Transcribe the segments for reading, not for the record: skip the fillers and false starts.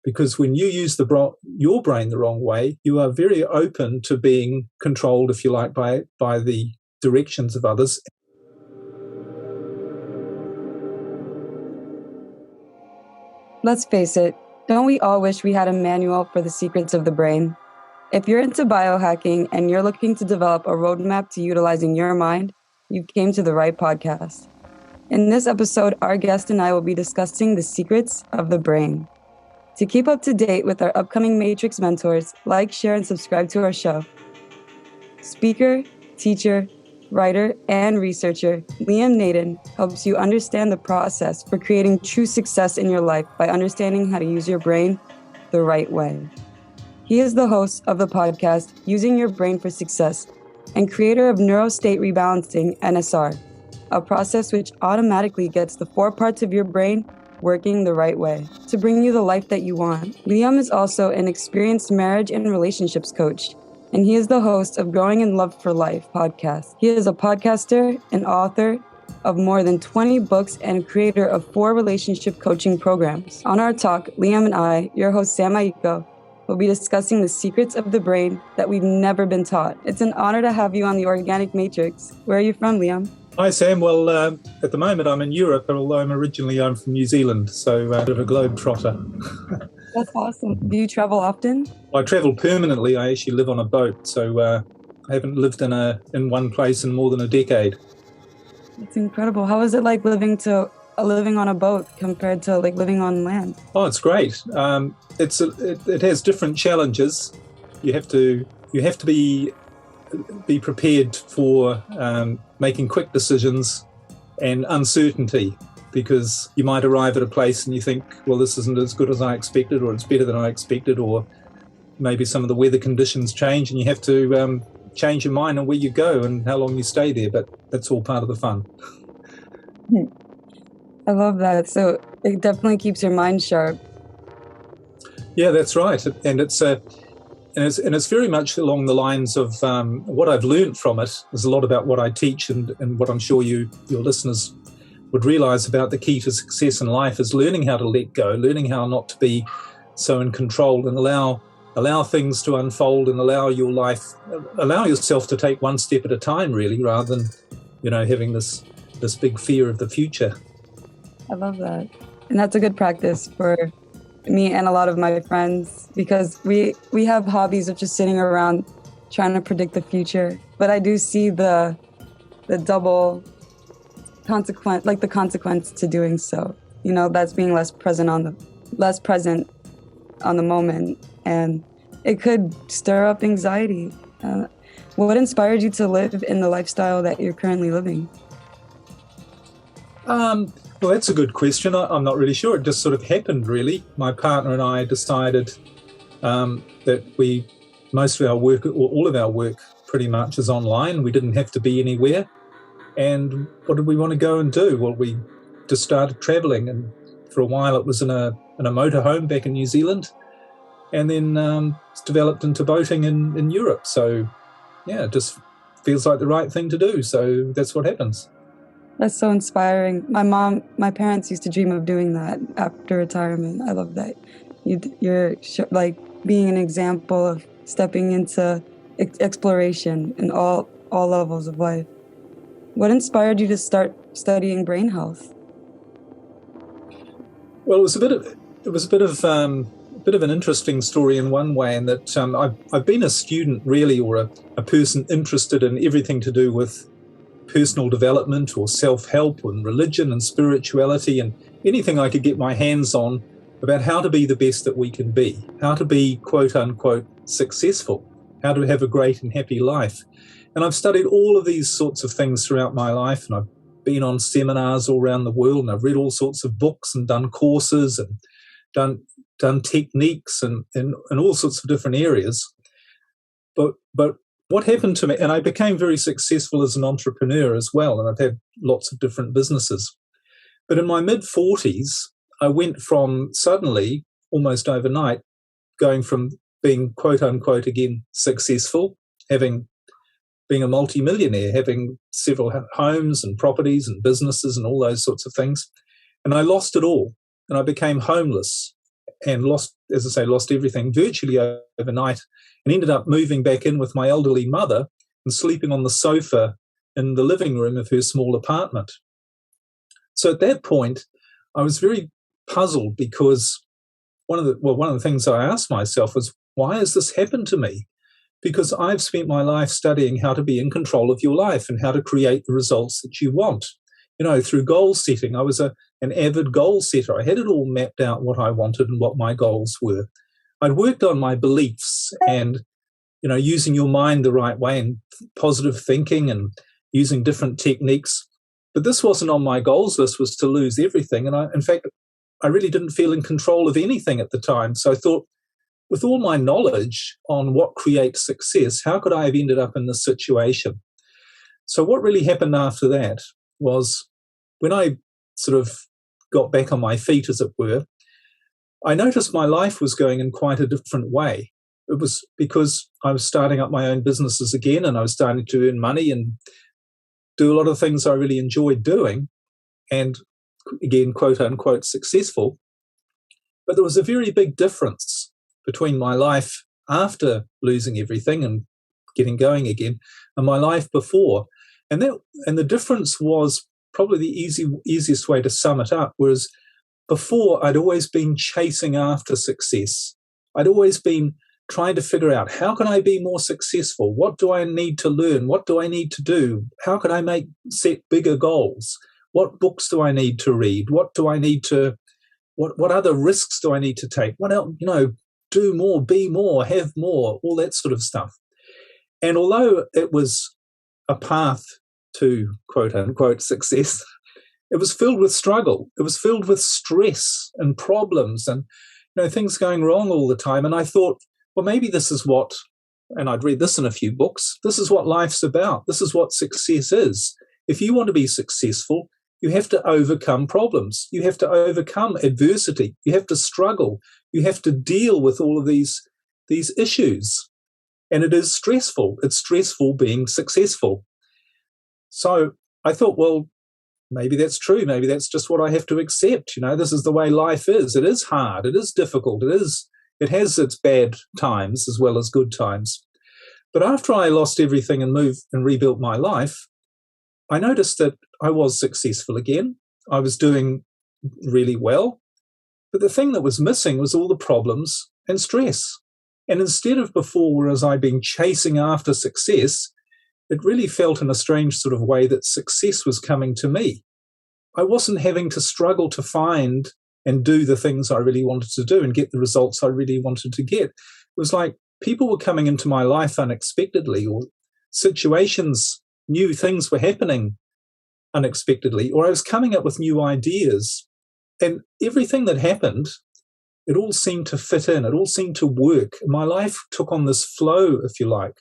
Because when you use your brain the wrong way, you are very open to being controlled, if you like, by the directions of others. Let's face it, don't we all wish we had a manual for the secrets of the brain? If you're into biohacking and you're looking to develop a roadmap to utilizing your mind, you came to the right podcast. In this episode, our guest and I will be discussing the secrets of the brain. To keep up to date with our upcoming Matrix mentors, like, share, and subscribe to our show. Speaker, teacher, writer, and researcher, Liam Naden helps you understand the process for creating true success in your life by understanding how to use your brain the right way. He is the host of the podcast, Using Your Brain for Success, and creator of Neuro-State Rebalancing, NSR, a process which automatically gets the 4 parts of your brain working the right way to bring you the life that you want. Liam is also an experienced marriage and relationships coach, and he is the host of Growing in Love for Life podcast. He is a podcaster and author of more than 20 books and creator of 4 relationship coaching programs. On our talk, Liam and I, your host Sam Aiko, will be discussing the secrets of the brain that we've never been taught. It's an honor to have you on the Organic Matrix. Where are you from, Liam? Hi, Sam. Well, at the moment I'm in Europe, but although I'm from New Zealand, so a bit of a globe trotter. That's awesome. Do you travel often? I travel permanently. I actually live on a boat, so I haven't lived in one place in more than a decade. It's incredible. How is it like living on a boat compared to like living on land? Oh, it's great. It has different challenges. You have to be prepared for making quick decisions and uncertainty, because you might arrive at a place and you think, well, this isn't as good as I expected, or it's better than I expected, or maybe some of the weather conditions change and you have to change your mind on where you go and how long you stay there, but that's all part of the fun. I love that. So it definitely keeps your mind sharp. Yeah, that's right. And it's very much along the lines of what I've learned from it. There's a lot about what I teach and what I'm sure your listeners would realize about the key to success in life is learning how to let go, learning how not to be so in control, and allow things to unfold, and allow yourself to take one step at a time, really, rather than, having this big fear of the future. I love that. And that's a good practice for me and a lot of my friends, because we have hobbies of just sitting around trying to predict the future. But I do see the double consequence, like the consequence to doing so. That's being less present on the moment, and it could stir up anxiety. What inspired you to live in the lifestyle that you're currently living? Well, that's a good question. I'm not really sure. It just sort of happened, really. My partner and I decided that most of our work, or all of our work pretty much, is online. We didn't have to be anywhere. And what did we want to go and do? Well, we just started traveling, and for a while it was in a motorhome back in New Zealand, and then it's developed into boating in Europe. So, yeah, it just feels like the right thing to do. So that's what happens. That's so inspiring. My parents used to dream of doing that after retirement. I love that. You're like being an example of stepping into exploration in all levels of life. What inspired you to start studying brain health? Well, it was a bit of an interesting story in one way, in that I've been a student, really, or a person interested in everything to do with personal development or self-help and religion and spirituality and anything I could get my hands on about how to be the best that we can be, how to be, quote unquote, successful, how to have a great and happy life. And I've studied all of these sorts of things throughout my life, and I've been on seminars all around the world, and I've read all sorts of books and done courses and done techniques and all sorts of different areas. But what happened to me, and I became very successful as an entrepreneur as well, and I've had lots of different businesses. But in my mid-40s, I went from suddenly, almost overnight, going from being, quote unquote, again, successful, being a multi-millionaire, having several homes and properties and businesses and all those sorts of things. And I lost it all, and I became homeless. and lost, as I say, lost everything virtually overnight, and ended up moving back in with my elderly mother and sleeping on the sofa in the living room of her small apartment. So at that point, I was very puzzled, because one of the things I asked myself was, why has this happened to me? Because I've spent my life studying how to be in control of your life and how to create the results that you want. Through goal setting. I was an avid goal setter. I had it all mapped out, what I wanted and what my goals were. I'd worked on my beliefs and, using your mind the right way and positive thinking and using different techniques. But this wasn't on my goals list, was to lose everything. And in fact, I really didn't feel in control of anything at the time. So I thought, with all my knowledge on what creates success, how could I have ended up in this situation? So what really happened after that was, when I sort of got back on my feet, as it were, I noticed my life was going in quite a different way. It was because I was starting up my own businesses again, and I was starting to earn money and do a lot of things I really enjoyed doing, and again, quote unquote, successful. But there was a very big difference between my life after losing everything and getting going again and my life before. And the difference was probably the easiest way to sum it up. Whereas before, I'd always been chasing after success. I'd always been trying to figure out, how can I be more successful? What do I need to learn? What do I need to do? How can I set bigger goals? What books do I need to read? What do I need to, what other risks do I need to take? What else, do more, be more, have more, all that sort of stuff. And although it was a path to quote unquote success, it was filled with struggle. It was filled with stress and problems and things going wrong all the time. And I thought, well, maybe this is what, and I'd read this in a few books, this is what life's about. This is what success is. If you want to be successful, you have to overcome problems. You have to overcome adversity. You have to struggle. You have to deal with all of these issues. And it is stressful. It's stressful being successful. So I thought, well, maybe that's true. Maybe that's just what I have to accept. This is the way life is. It is hard. It is difficult. It has its bad times as well as good times. But after I lost everything and moved and rebuilt my life, I noticed that I was successful again. I was doing really well. But the thing that was missing was all the problems and stress. And instead of before, whereas I'd been chasing after success, it really felt in a strange sort of way that success was coming to me. I wasn't having to struggle to find and do the things I really wanted to do and get the results I really wanted to get. It was like people were coming into my life unexpectedly, or situations, new things were happening unexpectedly, or I was coming up with new ideas. And everything that happened, it all seemed to fit in. It all seemed to work. My life took on this flow, if you like,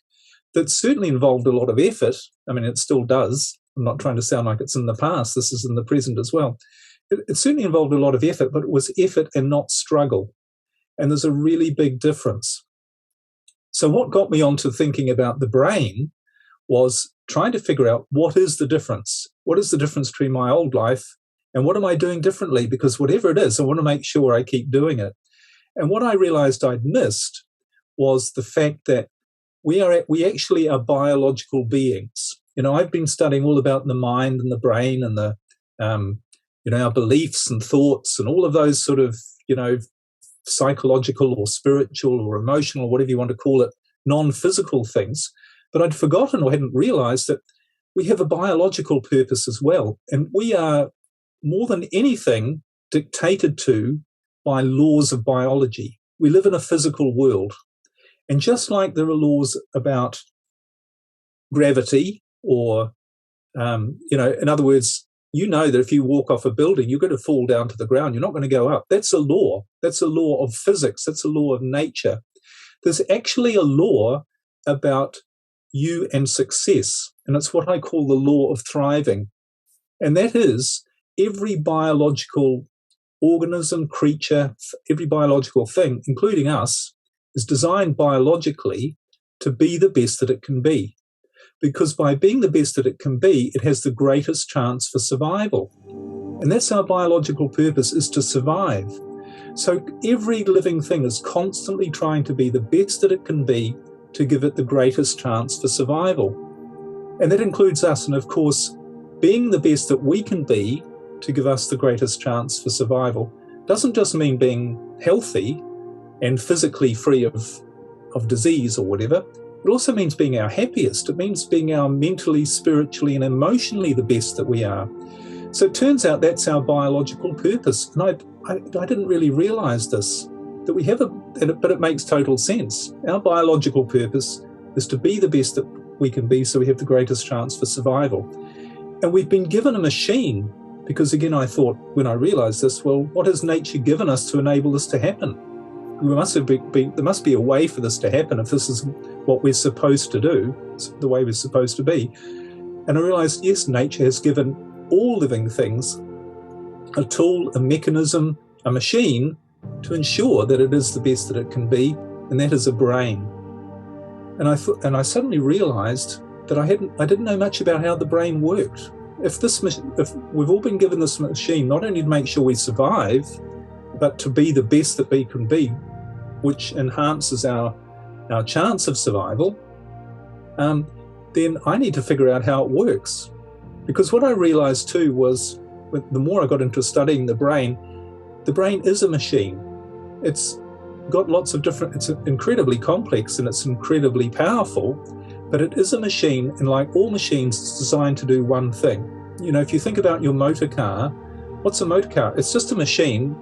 that certainly involved a lot of effort. I mean, it still does. I'm not trying to sound like it's in the past. This is in the present as well. It certainly involved a lot of effort, but it was effort and not struggle. And there's a really big difference. So what got me onto thinking about the brain was trying to figure out, what is the difference? What is the difference between my old life and what am I doing differently? Because whatever it is, I want to make sure I keep doing it. And what I realized I'd missed was the fact that we actually are biological beings. I've been studying all about the mind and the brain and the our beliefs and thoughts and all of those sort of psychological or spiritual or emotional, or whatever you want to call it, non-physical things. But I'd forgotten or hadn't realized that we have a biological purpose as well. And we are, more than anything, dictated to by laws of biology. We live in a physical world. And just like there are laws about gravity or, in other words, that if you walk off a building, you're going to fall down to the ground. You're not going to go up. That's a law. That's a law of physics. That's a law of nature. There's actually a law about you and success, and it's what I call the law of thriving. And that is, every biological organism, creature, every biological thing, including us, is designed biologically to be the best that it can be. Because by being the best that it can be, it has the greatest chance for survival. And that's our biological purpose, is to survive. So every living thing is constantly trying to be the best that it can be to give it the greatest chance for survival. And that includes us. And of course, being the best that we can be to give us the greatest chance for survival doesn't just mean being healthy and physically free of disease or whatever. It also means being our happiest. It means being our mentally, spiritually, and emotionally the best that we are. So it turns out that's our biological purpose. And I didn't really realize this, that we have but it makes total sense. Our biological purpose is to be the best that we can be so we have the greatest chance for survival. And we've been given a machine because, again, I thought when I realized this, well, what has nature given us to enable this to happen? There must be a way for this to happen if this is what we're supposed to do, the way we're supposed to be. And I realized, yes, nature has given all living things a tool, a mechanism, a machine to ensure that it is the best that it can be, and that is a brain. And I suddenly realized that I didn't know much about how the brain worked. If we've all been given this machine not only to make sure we survive, but to be the best that we can be, which enhances our chance of survival, then I need to figure out how it works. Because what I realized too was, the more I got into studying the brain is a machine. It's got lots of it's incredibly complex and it's incredibly powerful, but it is a machine, and like all machines, it's designed to do one thing. You know, if you think about your motor car, what's a motor car? It's just a machine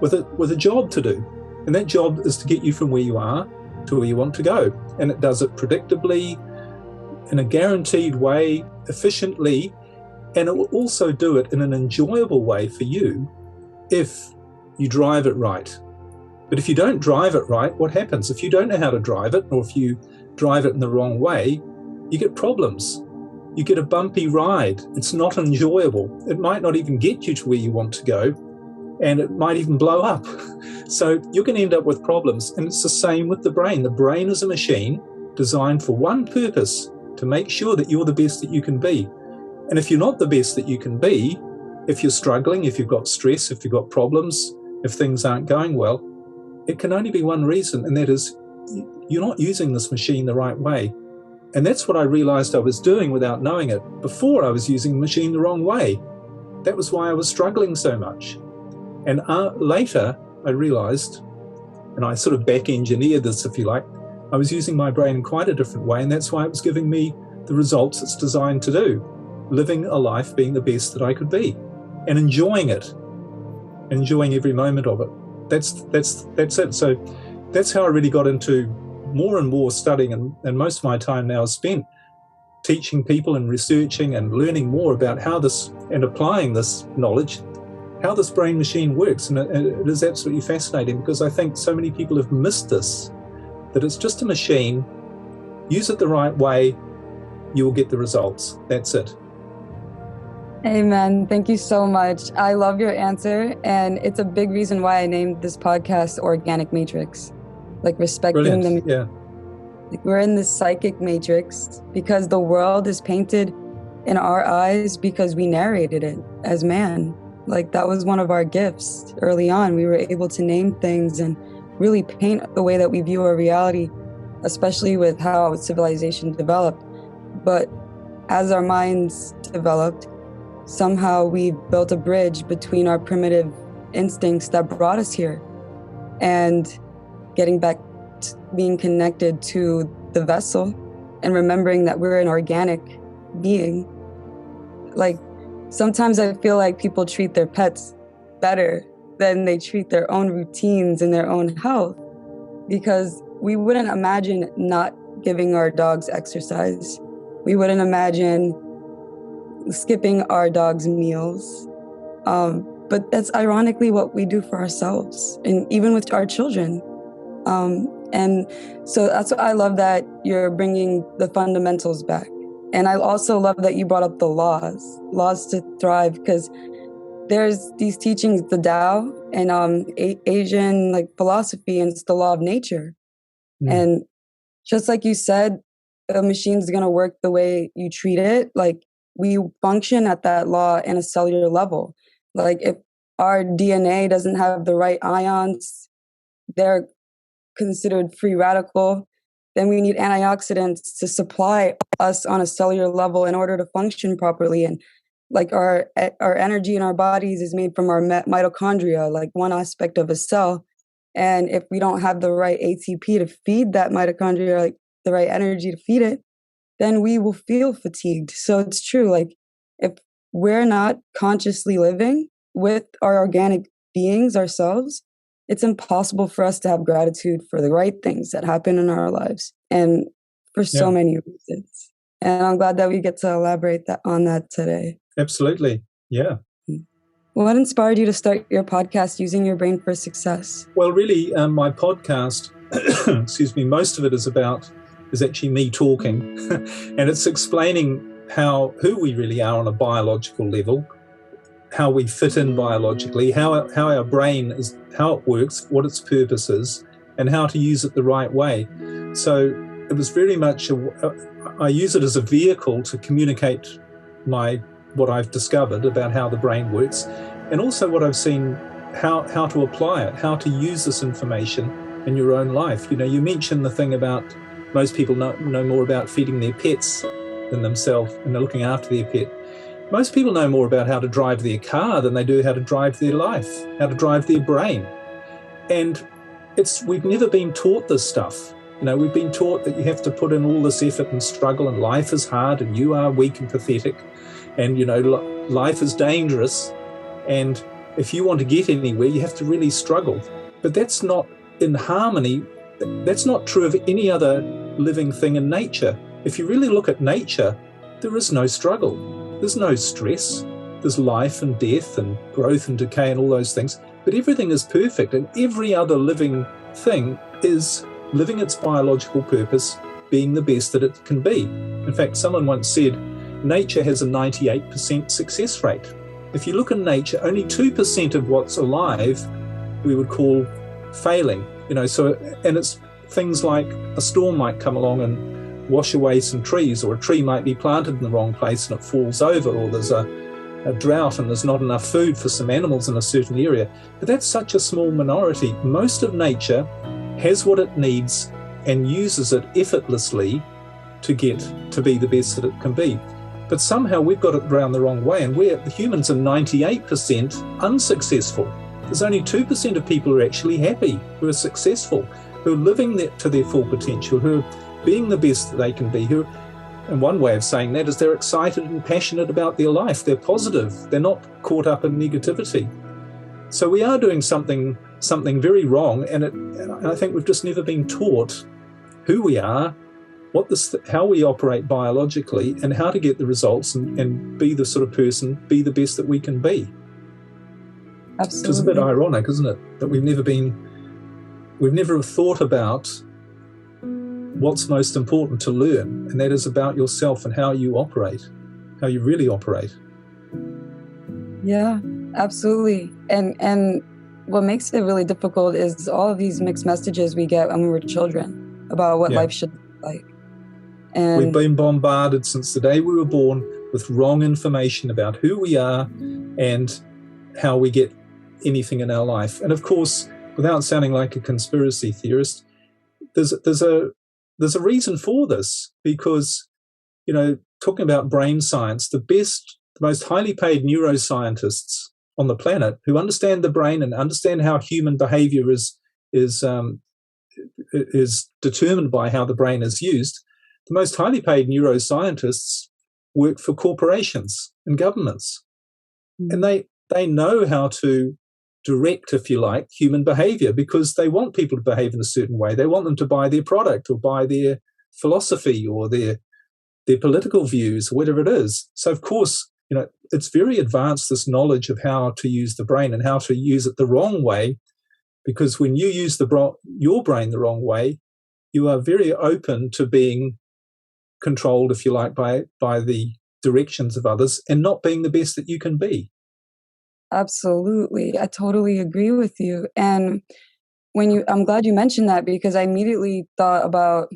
with a job to do. And that job is to get you from where you are to where you want to go. And it does it predictably, in a guaranteed way, efficiently, and it will also do it in an enjoyable way for you if you drive it right. But if you don't drive it right, what happens? If you don't know how to drive it, or if you drive it in the wrong way, you get problems. You get a bumpy ride. It's not enjoyable. It might not even get you to where you want to go, and it might even blow up. So you're going to end up with problems. And it's the same with the brain. The brain is a machine designed for one purpose, to make sure that you're the best that you can be. And if you're not the best that you can be, if you're struggling, if you've got stress, if you've got problems, if things aren't going well, it can only be one reason, and that is you're not using this machine the right way. And that's what I realized I was doing without knowing it. Before, I was using the machine the wrong way. That was why I was struggling so much. And later, I realized, and I sort of back-engineered this, if you like, I was using my brain in quite a different way, and that's why it was giving me the results it's designed to do. Living a life being the best that I could be, and enjoying it, enjoying every moment of it. That's it. So that's how I really got into more and more studying, and most of my time now is spent teaching people and researching and learning more about how this, and applying this knowledge, how this brain machine works. And it is absolutely fascinating, because I think so many people have missed this, that it's just a machine. Use it the right way, you will get the results. That's it. Amen. Thank you so much. I love your answer. And it's a big reason why I named this podcast Organic Matrix. Like respecting them. Yeah. Like we're in this psychic matrix because the world is painted in our eyes because we narrated it as man. Like that was one of our gifts early on. We were able to name things and really paint the way that we view our reality, especially with how civilization developed. But as our minds developed, somehow we built a bridge between our primitive instincts that brought us here and getting back to being connected to the vessel and remembering that we're an organic being. Like sometimes I feel like people treat their pets better than they treat their own routines and their own health, because we wouldn't imagine not giving our dogs exercise. We wouldn't imagine skipping our dogs' meals. But that's ironically what we do for ourselves, and even with our children. And so that's what I love, that you're bringing the fundamentals back. And I also love that you brought up the laws to thrive, because there's these teachings, the Tao and Asian like philosophy, and it's the law of nature. And just like you said, a machine's going to work the way you treat it. Like we function at that law in a cellular level. Like if our DNA doesn't have the right ions, they're considered free radical, then we need antioxidants to supply us on a cellular level in order to function properly. And like our energy in our bodies is made from our mitochondria, like one aspect of a cell. And if we don't have the right ATP to feed that mitochondria, like the right energy to feed it, then we will feel fatigued. So it's true. Like if we're not consciously living with our organic beings ourselves, it's impossible for us to have gratitude for the right things that happen in our lives and for so many reasons. And I'm glad that we get to elaborate on that today. Absolutely. Yeah. What inspired you to start your podcast, Using Your Brain for Success? Well, really, my podcast, excuse me, most of it is actually me talking, and it's explaining who we really are on a biological level, how we fit in biologically, how our brain is, how it works, what its purpose is, and how to use it the right way. So it was very much I use it as a vehicle to communicate what I've discovered about how the brain works, and also what I've seen, how to apply it, how to use this information in your own life. You know, you mentioned the thing about most people know more about feeding their pets than themselves, and they're looking after their pet. Most people know more about how to drive their car than they do how to drive their life, how to drive their brain. And we've never been taught this stuff. You know, we've been taught that you have to put in all this effort and struggle, and life is hard, and you are weak and pathetic, and, you know, life is dangerous, and if you want to get anywhere, you have to really struggle. But that's not in harmony. That's not true of any other living thing in nature. If you really look at nature, there is no struggle. There's no stress. There's life and death and growth and decay and all those things. But everything is perfect, and every other living thing is living its biological purpose, being the best that it can be. In fact, someone once said, nature has a 98% success rate. If you look in nature, only 2% of what's alive we would call failing. You know, so, and it's things like a storm might come along and wash away some trees, or a tree might be planted in the wrong place and it falls over, or there's a drought and there's not enough food for some animals in a certain area. But that's such a small minority. Most of nature has what it needs and uses it effortlessly to get to be the best that it can be. But somehow we've got it around the wrong way, and the humans are 98% unsuccessful. There's only 2% of people who are actually happy, who are successful, who are living to their full potential, who are being the best that they can be, and one way of saying that is they're excited and passionate about their life. They're positive. They're not caught up in negativity. So we are doing something very wrong, and I think we've just never been taught who we are, how we operate biologically, and how to get the results and be the sort of person, be the best that we can be. Absolutely. Which is a bit ironic, isn't it? That we've never thought about what's most important to learn, and that is about yourself and how you operate, how you really operate. Yeah, absolutely. And what makes it really difficult is all of these mixed messages we get when we were children about what life should look like. And we've been bombarded since the day we were born with wrong information about who we are and how we get anything in our life. And of course, without sounding like a conspiracy theorist, there's a reason for this, because, you know, talking about brain science, the most highly paid neuroscientists on the planet who understand the brain and understand how human behavior is determined by how the brain is used, the most highly paid neuroscientists work for corporations and governments. And they know how to direct, if you like, human behavior, because they want people to behave in a certain way. They want them to buy their product or buy their philosophy or their political views, or whatever it is. So, of course, you know, it's very advanced, this knowledge of how to use the brain and how to use it the wrong way, because when you use your brain the wrong way, you are very open to being controlled, if you like, by the directions of others and not being the best that you can be. Absolutely. I totally agree with you. And I'm glad you mentioned that, because I immediately thought about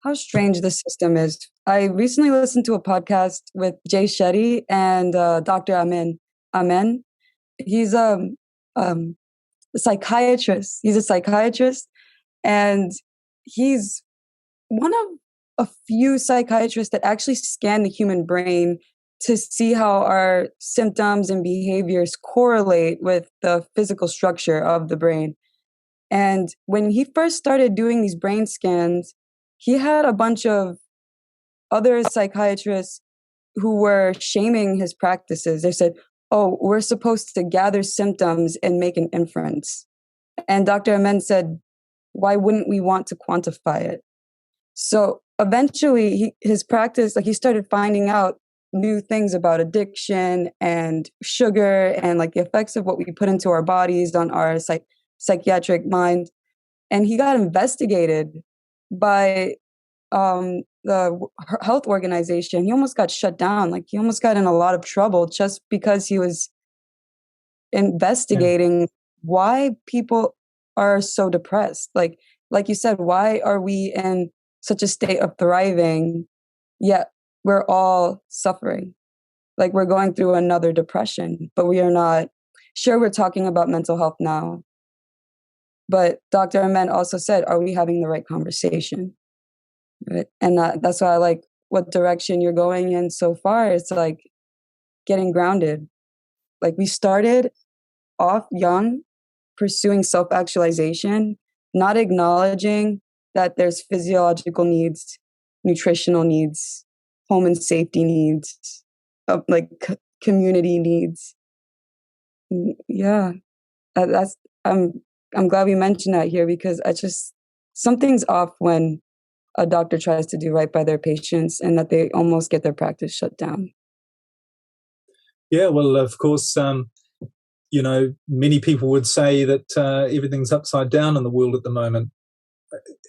how strange the system is. I recently listened to a podcast with Jay Shetty and Dr. Amen. he's a psychiatrist. He's a psychiatrist, and he's one of a few psychiatrists that actually scan the human brain to see how our symptoms and behaviors correlate with the physical structure of the brain. And when he first started doing these brain scans, he had a bunch of other psychiatrists who were shaming his practices. They said, oh, we're supposed to gather symptoms and make an inference. And Dr. Amen said, why wouldn't we want to quantify it? So eventually his practice, like he started finding out new things about addiction and sugar and like the effects of what we put into our bodies on our psychiatric mind. And he got investigated by the health organization. He almost got shut down. Like he almost got in a lot of trouble just because he was investigating why people are so depressed. Like you said, why are we in such a state of thriving, yet we're all suffering? Like we're going through another depression, but we are not. Sure, we're talking about mental health now, but Dr. Amen also said, are we having the right conversation? Right? And that's why I like what direction you're going in so far. It's like getting grounded. Like we started off young, pursuing self-actualization, not acknowledging that there's physiological needs, nutritional needs, home and safety needs, community needs. Yeah, I'm glad we mentioned that here, because something's off when a doctor tries to do right by their patients and that they almost get their practice shut down. Yeah, well, of course, many people would say that everything's upside down in the world at the moment.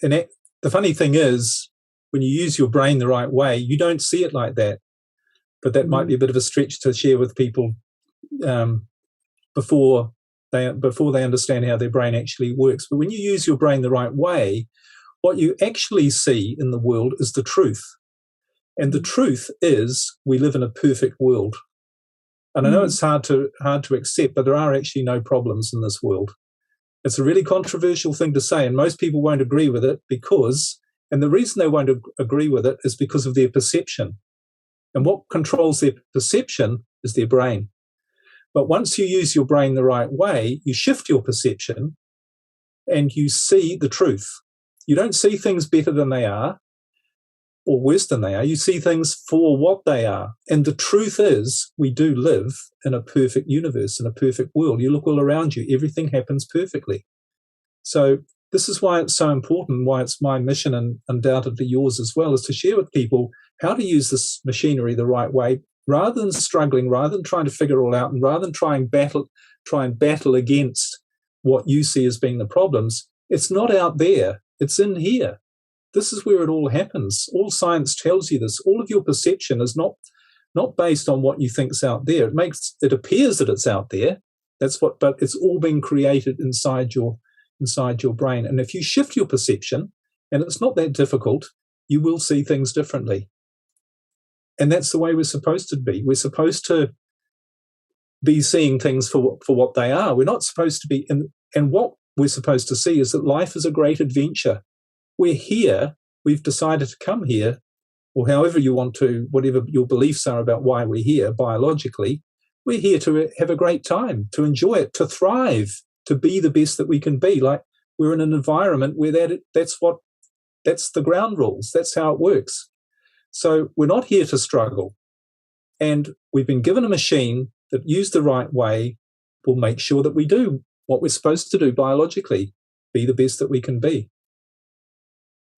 And the funny thing is, when you use your brain the right way, you don't see it like that. But that might be a bit of a stretch to share with people before they understand how their brain actually works. But when you use your brain the right way, what you actually see in the world is the truth. And the truth is we live in a perfect world. And I know it's hard to accept, but there are actually no problems in this world. It's a really controversial thing to say, and most people won't agree with it and the reason they won't agree with it is because of their perception. And what controls their perception is their brain. But once you use your brain the right way, you shift your perception and you see the truth. You don't see things better than they are or worse than they are. You see things for what they are. And the truth is, we do live in a perfect universe, in a perfect world. You look all around you, everything happens perfectly. So this is why it's so important, why it's my mission and undoubtedly yours as well, is to share with people how to use this machinery the right way, rather than struggling, rather than trying to figure it all out, and rather than try and battle against what you see as being the problems. It's not out there. It's in here. This is where it all happens. All science tells you this. All of your perception is not based on what you think's out there. It appears that it's out there. But it's all been created inside your brain. And if you shift your perception, and it's not that difficult, you will see things differently. And that's the way we're supposed to be. We're supposed to be seeing things for what they are. We're not supposed to be and what we're supposed to see is that life is a great adventure. We're here, we've decided to come here, or however you want to, whatever your beliefs are about why we're here biologically, we're here to have a great time, to enjoy it, to thrive, to be the best that we can be. Like we're in an environment where that's the ground rules, that's how it works. So we're not here to struggle. And we've been given a machine that, used the right way, will make sure that we do what we're supposed to do biologically, be the best that we can be.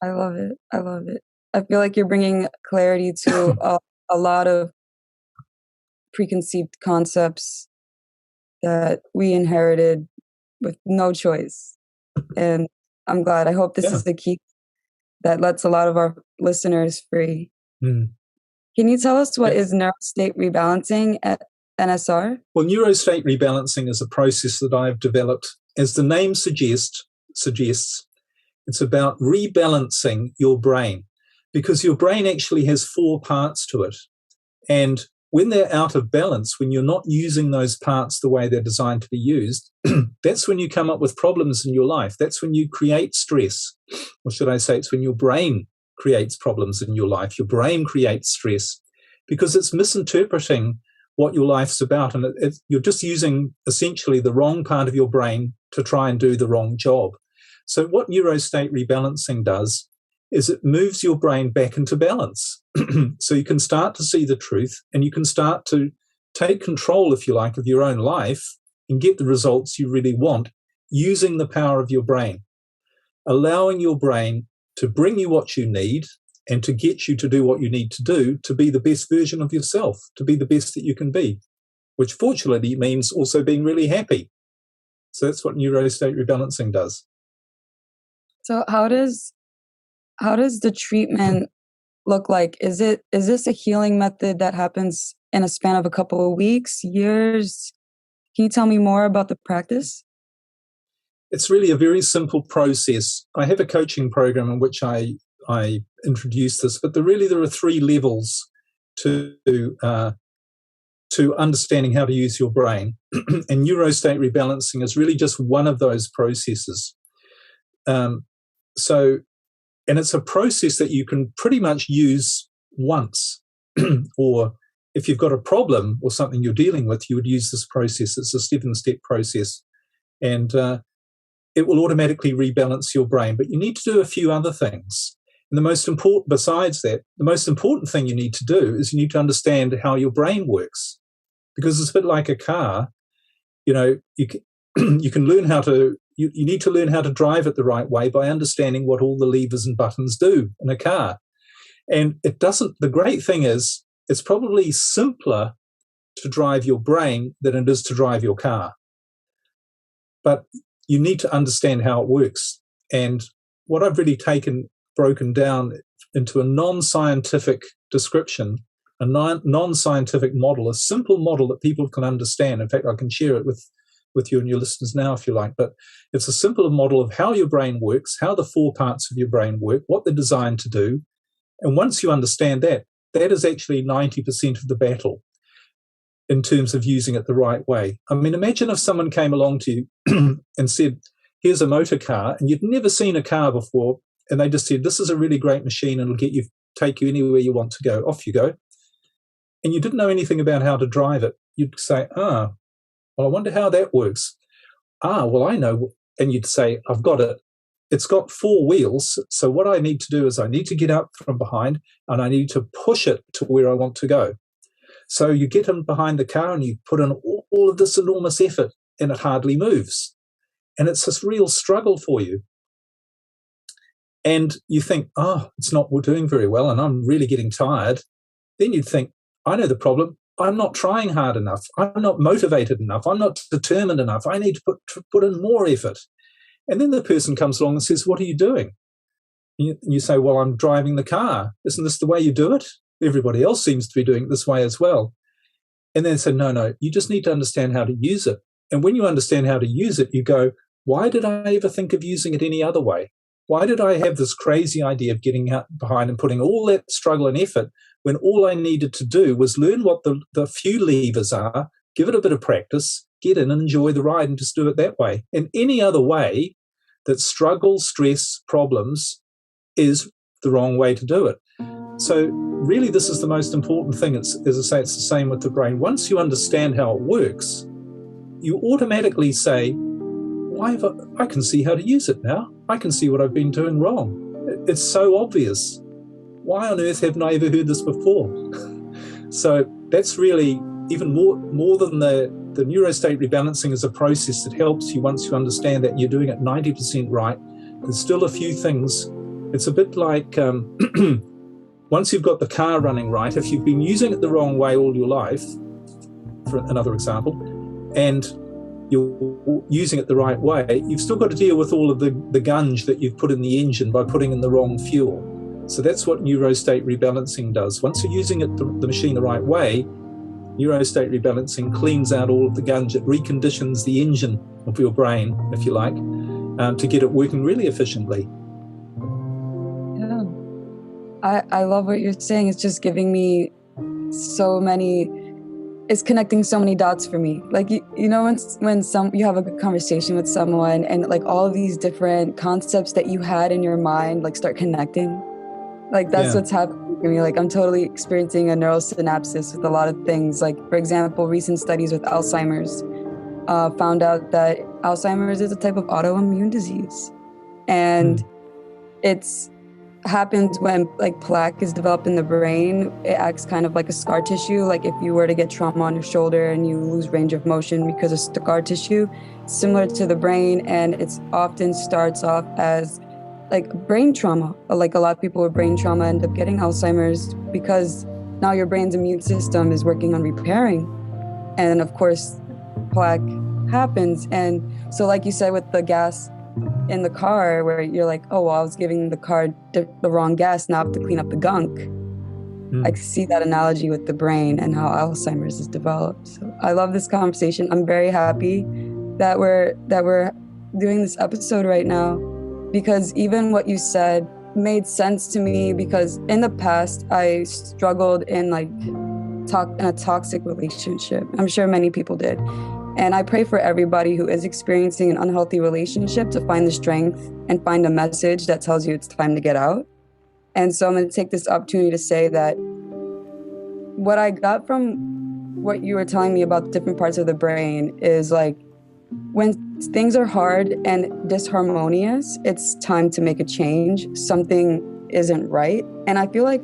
I love it. I feel like you're bringing clarity to a lot of preconceived concepts that we inherited with no choice. And I'm glad. I hope this is the key that lets a lot of our listeners free. Can you tell us what is Neuro-State Rebalancing at NSR? Well, Neuro-State Rebalancing is a process that I've developed. As the name suggests, it's about rebalancing your brain, because your brain actually has 4 parts to it. And when they're out of balance, when you're not using those parts the way they're designed to be used, that's when you come up with problems in your life. That's when you create stress. Or should I say, it's when your brain creates problems in your life. Your brain creates stress because it's misinterpreting what your life's about. And you're just using essentially the wrong part of your brain to try and do the wrong job. So what neuro-state rebalancing does is it moves your brain back into balance. So you can start to see the truth and you can start to take control, if you like, of your own life and get the results you really want using the power of your brain, allowing your brain to bring you what you need and to get you to do what you need to do to be the best version of yourself, to be the best that you can be, which fortunately means also being really happy. So that's what neuro-state rebalancing does. So how does the treatment look like? Is this a healing method that happens in a span of a couple of weeks, years? Can you tell me more about the practice? It's really a very simple process. I have a coaching program in which I introduce this, but there are 3 levels to understanding how to use your brain. And neuro-state rebalancing is really just one of those processes. And it's a process that you can pretty much use once. Or if you've got a problem or something you're dealing with, you would use this process. It's a 7-step process. And it will automatically rebalance your brain. But you need to do a few other things. And besides that, the most important thing you need to do is you need to understand how your brain works. Because it's a bit like a car. You can learn how to, you need to learn how to drive it the right way by understanding what all the levers and buttons do in a car. And the great thing is, it's probably simpler to drive your brain than it is to drive your car. But you need to understand how it works. And what I've really broken down into a non-scientific description, a non-scientific model, a simple model that people can understand. In fact, I can share it with you and your listeners now if you like, but it's a simple model of how your brain works, how the 4 parts of your brain work, what they're designed to do. And once you understand that, that is actually 90% of the battle in terms of using it the right way. I mean, imagine if someone came along to you and said, here's a motor car, and you'd never seen a car before, and they just said, this is a really great machine and it'll take you anywhere you want to go. Off you go. And you didn't know anything about how to drive it. You'd say, well, I wonder how that works. Well, I know. And you'd say, I've got it. It's got 4 wheels. So what I need to do is I need to get up from behind and I need to push it to where I want to go. So you get in behind the car and you put in all of this enormous effort and it hardly moves. And it's this real struggle for you. And you think, it's not doing very well and I'm really getting tired. Then you'd think, I know the problem. I'm not trying hard enough. I'm not motivated enough. I'm not determined enough. I need to put in more effort. And then the person comes along and says, what are you doing? And you say, well, I'm driving the car. Isn't this the way you do it? Everybody else seems to be doing it this way as well. And then say, no, you just need to understand how to use it. And when you understand how to use it, you go, why did I ever think of using it any other way? Why did I have this crazy idea of getting out behind and putting all that struggle and effort when all I needed to do was learn what the few levers are, give it a bit of practice, get in and enjoy the ride and just do it that way. And any other way that struggle, stress, problems is the wrong way to do it. So really this is the most important thing. As I say, it's the same with the brain. Once you understand how it works, you automatically say, I can see how to use it now. I can see what I've been doing wrong. It's so obvious. Why on earth haven't I ever heard this before? So that's really even more than the neuro-state rebalancing is a process that helps you once you understand that you're doing it 90% right. There's still a few things. It's a bit like once you've got the car running right, if you've been using it the wrong way all your life, for another example, and you're using it the right way, you've still got to deal with all of the gunge that you've put in the engine by putting in the wrong fuel. So that's what neuro-state rebalancing does. Once you're using the machine the right way, neuro-state rebalancing cleans out all of the gunge. It reconditions the engine of your brain, if you like, to get it working really efficiently. Yeah. I love what you're saying. It's just giving me so many is connecting so many dots for me. Like, you know, when you have a good conversation with someone and like all of these different concepts that you had in your mind, like start connecting. Like that's what's happening for me. Like I'm totally experiencing a neurosynapsis with a lot of things. Like, for example, recent studies with Alzheimer's found out that Alzheimer's is a type of autoimmune disease. And it's happens when like plaque is developed in the brain. It acts kind of like a scar tissue. Like if you were to get trauma on your shoulder and you lose range of motion because of scar tissue, similar to the brain, and it's often starts off as like brain trauma. Like a lot of people with brain trauma end up getting Alzheimer's because now your brain's immune system is working on repairing. And of course, plaque happens. And so like you said with the gas in the car, where you're like, oh, well, I was giving the car the wrong gas, now I have to clean up the gunk. I see that analogy with the brain and how Alzheimer's is developed. So I love this conversation. I'm very happy that we're doing this episode right now, because even what you said made sense to me, because in the past I struggled in in a toxic relationship. I'm sure many people did. And I pray for everybody who is experiencing an unhealthy relationship to find the strength and find a message that tells you it's time to get out. And so I'm going to take this opportunity to say that what I got from what you were telling me about the different parts of the brain is like, when things are hard and disharmonious, it's time to make a change. Something isn't right. And I feel like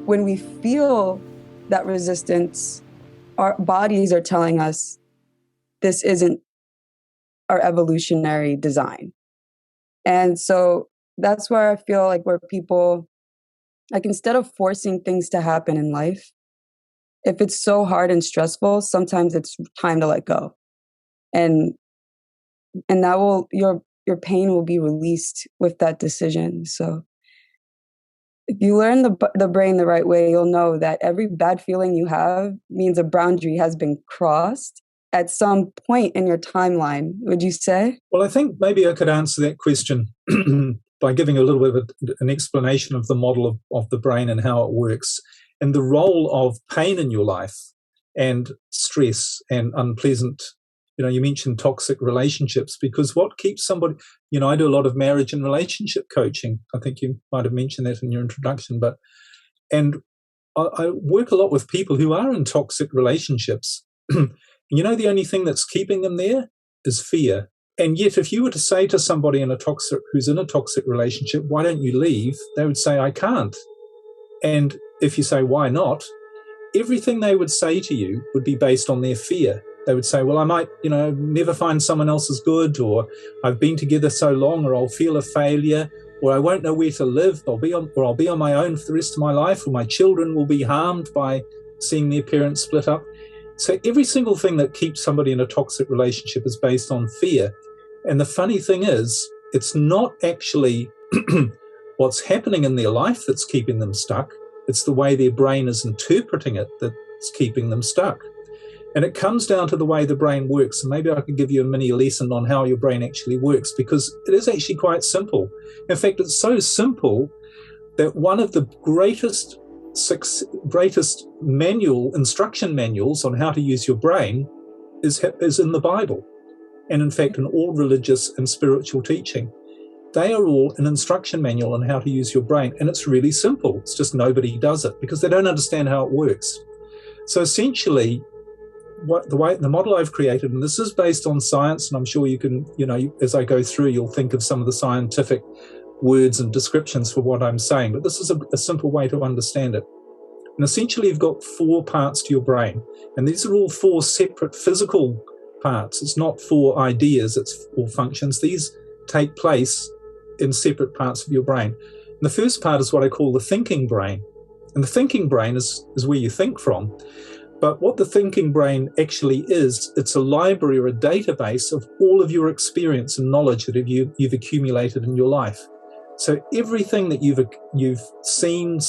when we feel that resistance, our bodies are telling us, this isn't our evolutionary design. And so that's where I feel like where people, like instead of forcing things to happen in life, if it's so hard and stressful, sometimes it's time to let go. And that will, your pain will be released with that decision. So if you learn the brain the right way, you'll know that every bad feeling you have means a boundary has been crossed at some point in your timeline, would you say? Well, I think maybe I could answer that question by giving a little bit of an explanation of the model of the brain and how it works, and the role of pain in your life and stress and unpleasant. You mentioned toxic relationships, because what keeps somebody, I do a lot of marriage and relationship coaching. I think you might have mentioned that in your introduction, and I work a lot with people who are in toxic relationships. The only thing that's keeping them there is fear. And yet, if you were to say to somebody who's in a toxic relationship, why don't you leave? They would say, I can't. And if you say, why not? Everything they would say to you would be based on their fear. They would say, well, I might, never find someone else as good, or I've been together so long, or I'll feel a failure, or I won't know where to live, I'll be on my own for the rest of my life, or my children will be harmed by seeing their parents split up. So every single thing that keeps somebody in a toxic relationship is based on fear. And the funny thing is, it's not actually what's happening in their life that's keeping them stuck. It's the way their brain is interpreting it that's keeping them stuck. And it comes down to the way the brain works. And maybe I could give you a mini lesson on how your brain actually works, because it is actually quite simple. In fact, it's so simple that one of the greatest instruction manuals on how to use your brain is in the Bible, and in fact in all religious and spiritual teaching. They are all an instruction manual on how to use your brain, and it's really simple. It's just nobody does it because they don't understand how it works. So essentially, the model I've created, and this is based on science, and I'm sure you can, as I go through, you'll think of some of the scientific words and descriptions for what I'm saying, but this is a simple way to understand it. And essentially, you've got 4 parts to your brain, and these are all 4 separate physical parts. It's not 4 ideas, it's 4 functions. These take place in separate parts of your brain. And the first part is what I call the thinking brain. And the thinking brain is where you think from. But what the thinking brain actually is, it's a library or a database of all of your experience and knowledge that you've accumulated in your life. So everything that you've seen,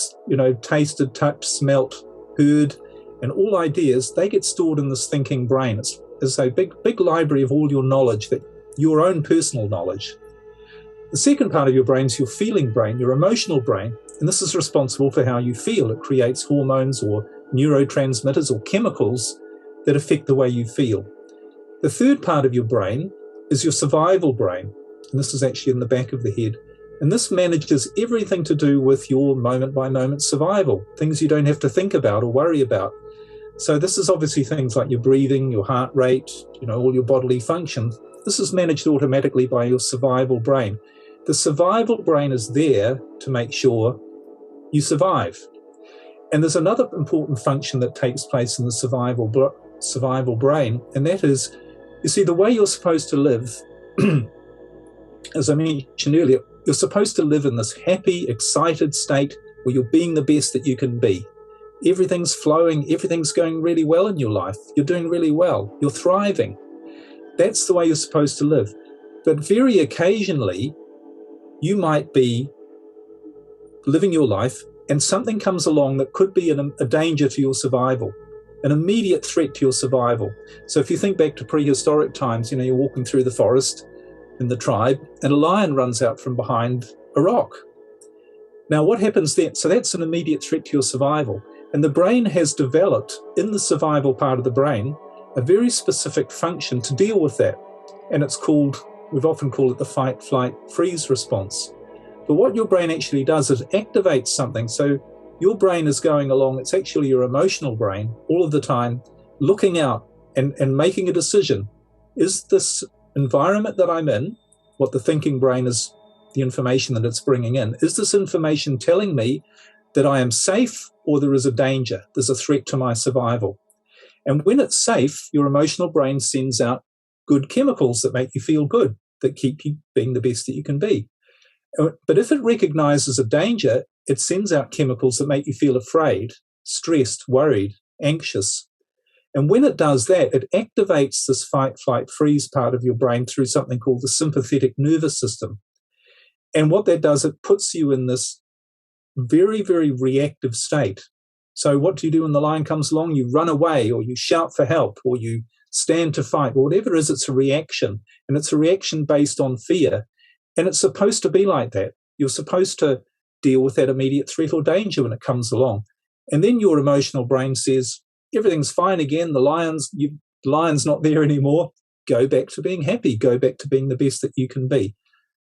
tasted, touched, smelt, heard, and all ideas, they get stored in this thinking brain. It's a big library of all your knowledge, your own personal knowledge. The second part of your brain is your feeling brain, your emotional brain, and this is responsible for how you feel. It creates hormones or neurotransmitters or chemicals that affect the way you feel. The third part of your brain is your survival brain, and this is actually in the back of the head. And this manages everything to do with your moment-by-moment survival, things you don't have to think about or worry about. So this is obviously things like your breathing, your heart rate, all your bodily function. This is managed automatically by your survival brain. The survival brain is there to make sure you survive. And there's another important function that takes place in the survival brain, and that is, you see, the way you're supposed to live, as I mentioned earlier, you're supposed to live in this happy, excited state where you're being the best that you can be. Everything's flowing, everything's going really well in your life. You're doing really well, you're thriving. That's the way you're supposed to live. But very occasionally, you might be living your life and something comes along that could be a danger to your survival, an immediate threat to your survival. So if you think back to prehistoric times, you're walking through the forest in the tribe and a lion runs out from behind a rock. Now what happens then? So that's an immediate threat to your survival. And the brain has developed, in the survival part of the brain, a very specific function to deal with that. And it's we've often called it the fight, flight, freeze response. But what your brain actually does is activates something. So your brain is going along, it's actually your emotional brain all of the time, looking out and making a decision. Is this environment that I'm in, what the thinking brain is, the information that it's bringing in, is this information telling me that I am safe or there is a danger, there's a threat to my survival? And when it's safe, your emotional brain sends out good chemicals that make you feel good, that keep you being the best that you can be. But if it recognizes a danger, it sends out chemicals that make you feel afraid, stressed, worried, anxious. And when it does that, it activates this fight, flight, freeze part of your brain through something called the sympathetic nervous system. And what that does, it puts you in this very, very reactive state. So what do you do when the lion comes along? You run away, or you shout for help, or you stand to fight, or whatever it is, it's a reaction. And it's a reaction based on fear. And it's supposed to be like that. You're supposed to deal with that immediate threat or danger when it comes along. And then your emotional brain says, everything's fine again, the lion's not there anymore. Go back to being happy. Go back to being the best that you can be.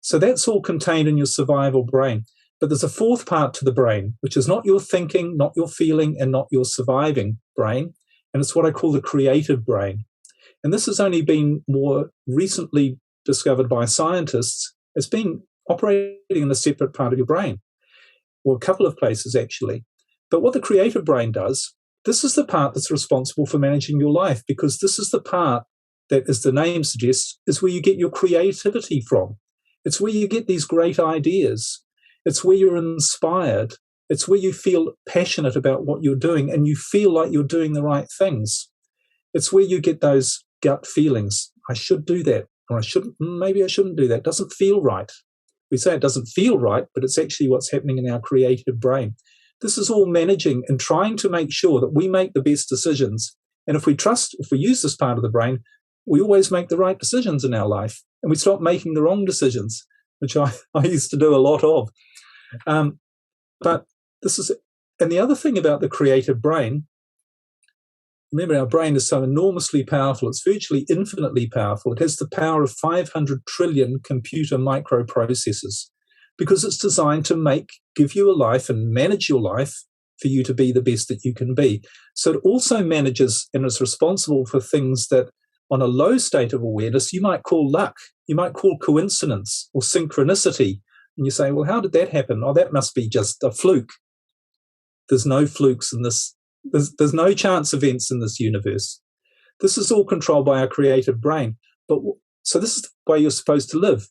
So that's all contained in your survival brain. But there's a fourth part to the brain, which is not your thinking, not your feeling, and not your surviving brain. And it's what I call the creative brain. And this has only been more recently discovered by scientists. It's been operating in a separate part of your brain, or a couple of places actually. But what the creative brain does, this is the part that's responsible for managing your life, because this is the part that, as the name suggests, is where you get your creativity from. It's where you get these great ideas. It's where you're inspired. It's where you feel passionate about what you're doing and you feel like you're doing the right things. It's where you get those gut feelings. I should do that, or maybe I shouldn't do that. It doesn't feel right. We say it doesn't feel right, but it's actually what's happening in our creative brain. This is all managing and trying to make sure that we make the best decisions. And if we use this part of the brain, we always make the right decisions in our life, and we stop making the wrong decisions, which I used to do a lot of. But this is, and the other thing about the creative brain, remember, our brain is so enormously powerful. It's virtually infinitely powerful. It has the power of 500 trillion computer microprocessors, because it's designed to give you a life and manage your life for you to be the best that you can be. So it also manages and is responsible for things that on a low state of awareness you might call luck, you might call coincidence or synchronicity. And you say, well, how did that happen? Oh, that must be just a fluke. There's no flukes in this. There's no chance events in this universe. This is all controlled by our creative brain. So this is the way you're supposed to live.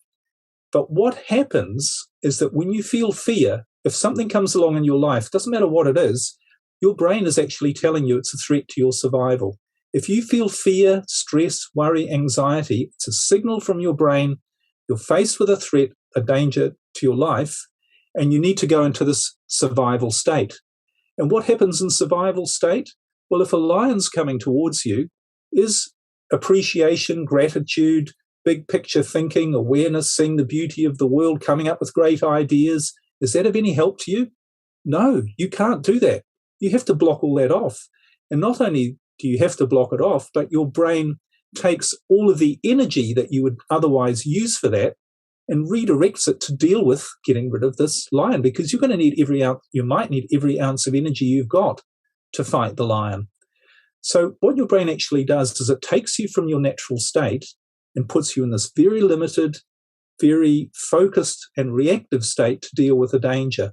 But what happens is that when you feel fear, if something comes along in your life, doesn't matter what it is, your brain is actually telling you it's a threat to your survival. If you feel fear, stress, worry, anxiety, it's a signal from your brain. You're faced with a threat, a danger to your life, and you need to go into this survival state. And what happens in survival state? Well, if a lion's coming towards you, is appreciation, gratitude, big picture thinking, awareness, seeing the beauty of the world, coming up with great ideas, is that of any help to you? No, you can't do that. You have to block all that off. And not only do you have to block it off, but your brain takes all of the energy that you would otherwise use for that and redirects it to deal with getting rid of this lion, because you're going to need you might need every ounce of energy you've got to fight the lion. So what your brain actually does is it takes you from your natural state and puts you in this very limited, very focused and reactive state to deal with a danger.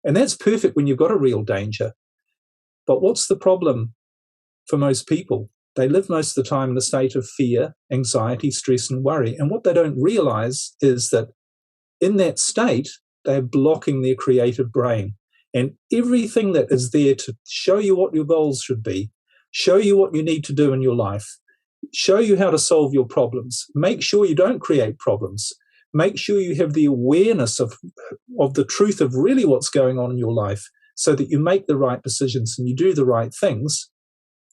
And that's perfect when you've got a real danger. But what's the problem for most people? They live most of the time in a state of fear, anxiety, stress, and worry. And what they don't realize is that in that state, they're blocking their creative brain. And everything that is there to show you what your goals should be, show you what you need to do in your life, show you how to solve your problems, make sure you don't create problems, make sure you have the awareness of the truth of really what's going on in your life so that you make the right decisions and you do the right things.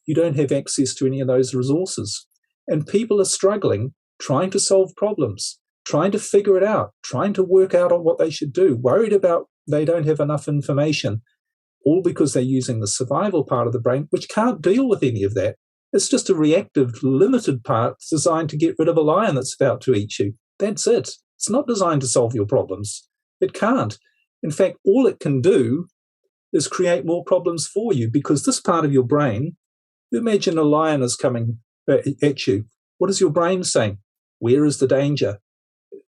You don't have access to any of those resources. And people are struggling, trying to solve problems, trying to figure it out, trying to work out on what they should do, worried about they don't have enough information, all because they're using the survival part of the brain, which can't deal with any of that. It's just a reactive, limited part designed to get rid of a lion that's about to eat you. That's it. It's not designed to solve your problems. It can't. In fact, all it can do is create more problems for you, because this part of your brain, imagine a lion is coming at you. What is your brain saying? Where is the danger?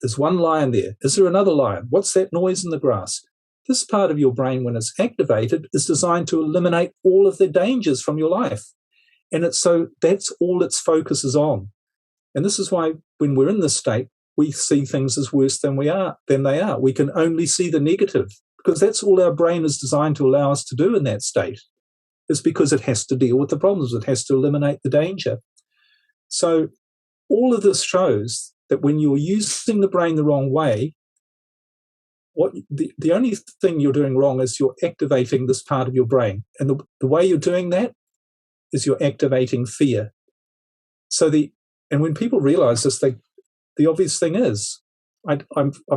There's one lion there. Is there another lion? What's that noise in the grass? This part of your brain, when it's activated, is designed to eliminate all of the dangers from your life. And that's all its focus is on. And this is why when we're in this state, we see things as worse than they are. We can only see the negative, because that's all our brain is designed to allow us to do in that state. Is because it has to deal with the problems. It has to eliminate the danger. So all of this shows that when you're using the brain the wrong way, the only thing you're doing wrong is you're activating this part of your brain. And the way you're doing that is you're activating fear. And when people realize this, the obvious thing is, I've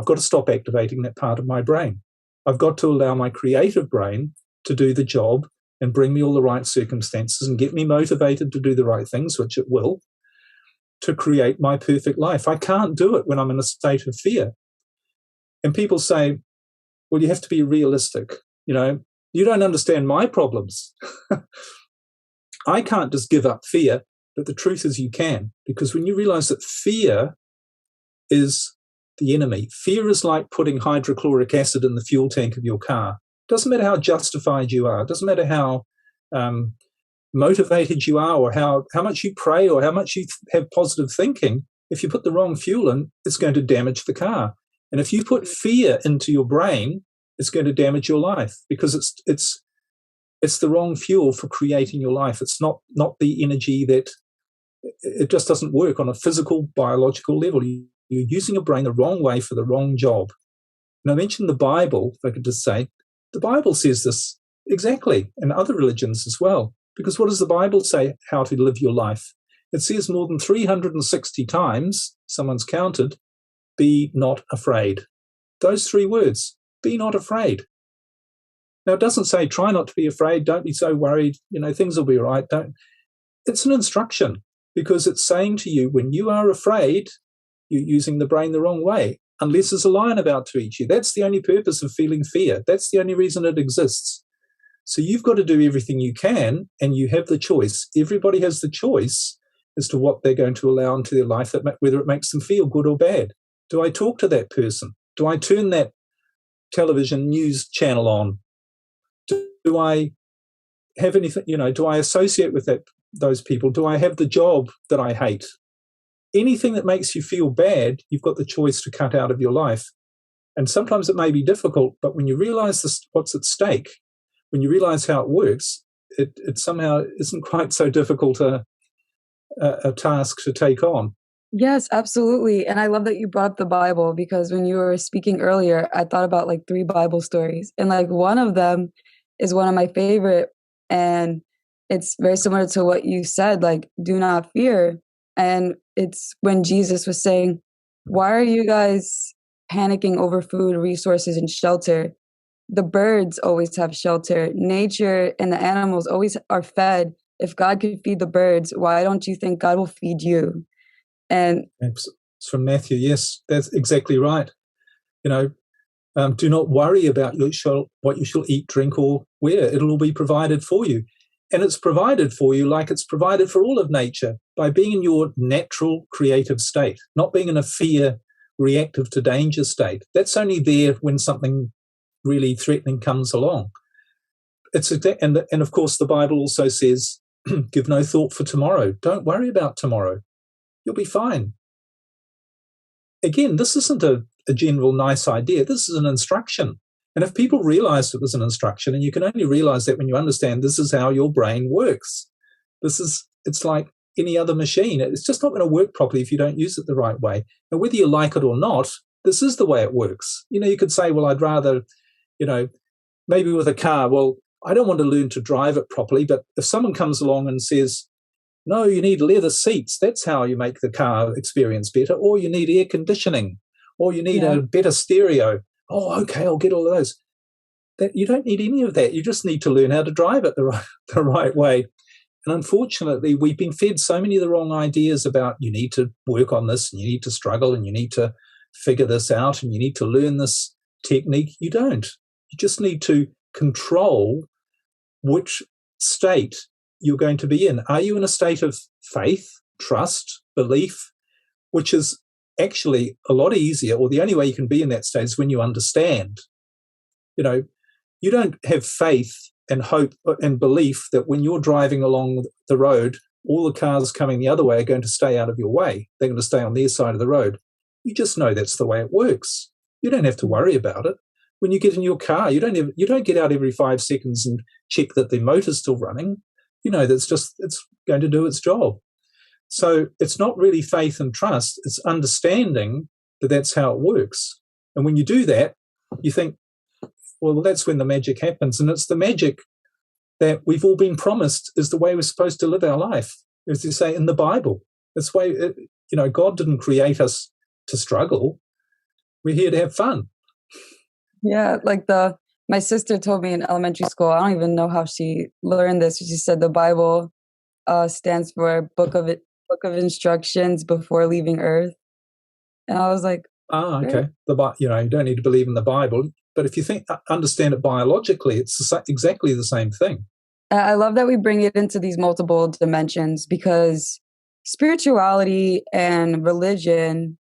got to stop activating that part of my brain. I've got to allow my creative brain to do the job and bring me all the right circumstances and get me motivated to do the right things, which it will, to create my perfect life. I can't do it when I'm in a state of fear. And people say, well, you have to be realistic. You don't understand my problems. I can't just give up fear, but the truth is you can, because when you realize that fear is the enemy, fear is like putting hydrochloric acid in the fuel tank of your car. Doesn't matter how justified you are. It doesn't matter how motivated you are, or how much you pray, or how much you have positive thinking. If you put the wrong fuel in, it's going to damage the car. And if you put fear into your brain, it's going to damage your life, because it's the wrong fuel for creating your life. It's not the energy that it just doesn't work on a physical, biological level. You're using your brain the wrong way for the wrong job. And I mentioned the Bible, if I could just say, the Bible says this exactly, and other religions as well. Because what does the Bible say how to live your life? It says more than 360 times, someone's counted, be not afraid. Those 3 words, be not afraid. Now, it doesn't say try not to be afraid, don't be so worried, things will be all right. It's an instruction, because it's saying to you, when you are afraid, you're using the brain the wrong way. Unless there's a lion about to eat you. That's the only purpose of feeling fear. That's the only reason it exists. So you've got to do everything you can, and you have the choice. Everybody has the choice as to what they're going to allow into their life, whether it makes them feel good or bad. Do I talk to that person? Do I turn that television news channel on? Do I have anything, do I associate with those people? Do I have the job that I hate? Anything that makes you feel bad, you've got the choice to cut out of your life. And sometimes it may be difficult, but when you realize what's at stake, when you realize how it works, it somehow isn't quite so difficult a task to take on. Yes, absolutely. And I love that you brought up the Bible, because when you were speaking earlier, I thought about 3 Bible stories. And one of them is one of my favorite. And it's very similar to what you said, do not fear. And it's when Jesus was saying, why are you guys panicking over food, resources, and shelter? The birds always have shelter. Nature and the animals always are fed if God could feed the birds, why don't you think God will feed you? And it's from Matthew. Yes, that's exactly right. Do not worry about what you shall eat, drink, or wear. It'll all be provided for you. And it's provided for you like it's provided for all of nature, by being in your natural creative state, not being in a fear, reactive to danger state. That's only there when something really threatening comes along. And of course the Bible also says, give no thought for tomorrow. Don't worry about tomorrow. You'll be fine. Again, this isn't a general nice idea. This is an instruction. And if people realized it was an instruction, and you can only realize that when you understand this is how your brain works. It's like any other machine. It's just not going to work properly if you don't use it the right way. And whether you like it or not, this is the way it works. You could say, well, I'd rather, maybe with a car, well, I don't want to learn to drive it properly. But if someone comes along and says, no, you need leather seats, that's how you make the car experience better, or you need air conditioning, or you need a better stereo. Oh, okay, I'll get all of those. You don't need any of that. You just need to learn how to drive it the right way. And unfortunately, we've been fed so many of the wrong ideas about you need to work on this, and you need to struggle, and you need to figure this out, and you need to learn this technique. You don't. You just need to control which state you're going to be in. Are you in a state of faith, trust, belief, which is actually a lot easier, or the only way you can be in that state is when you understand. You don't have faith and hope and belief that when you're driving along the road, all the cars coming the other way are going to stay out of your way. They're going to stay on their side of the road. You just know that's the way it works. You don't have to worry about it. When you get in your car, you don't get out every 5 seconds and check that the motor's still running. It's going to do its job. So it's not really faith and trust. It's understanding that that's how it works. And when you do that, you think, well, that's when the magic happens. And it's the magic that we've all been promised is the way we're supposed to live our life. As you say in the Bible, that's why, God didn't create us to struggle. We're here to have fun. Yeah, like my sister told me in elementary school, I don't even know how she learned this. She said the Bible stands for book of instructions before leaving Earth. And I was like, okay. You don't need to believe in the Bible, but if you understand it biologically, it's exactly the same thing. I love that we bring it into these multiple dimensions, because spirituality and religion,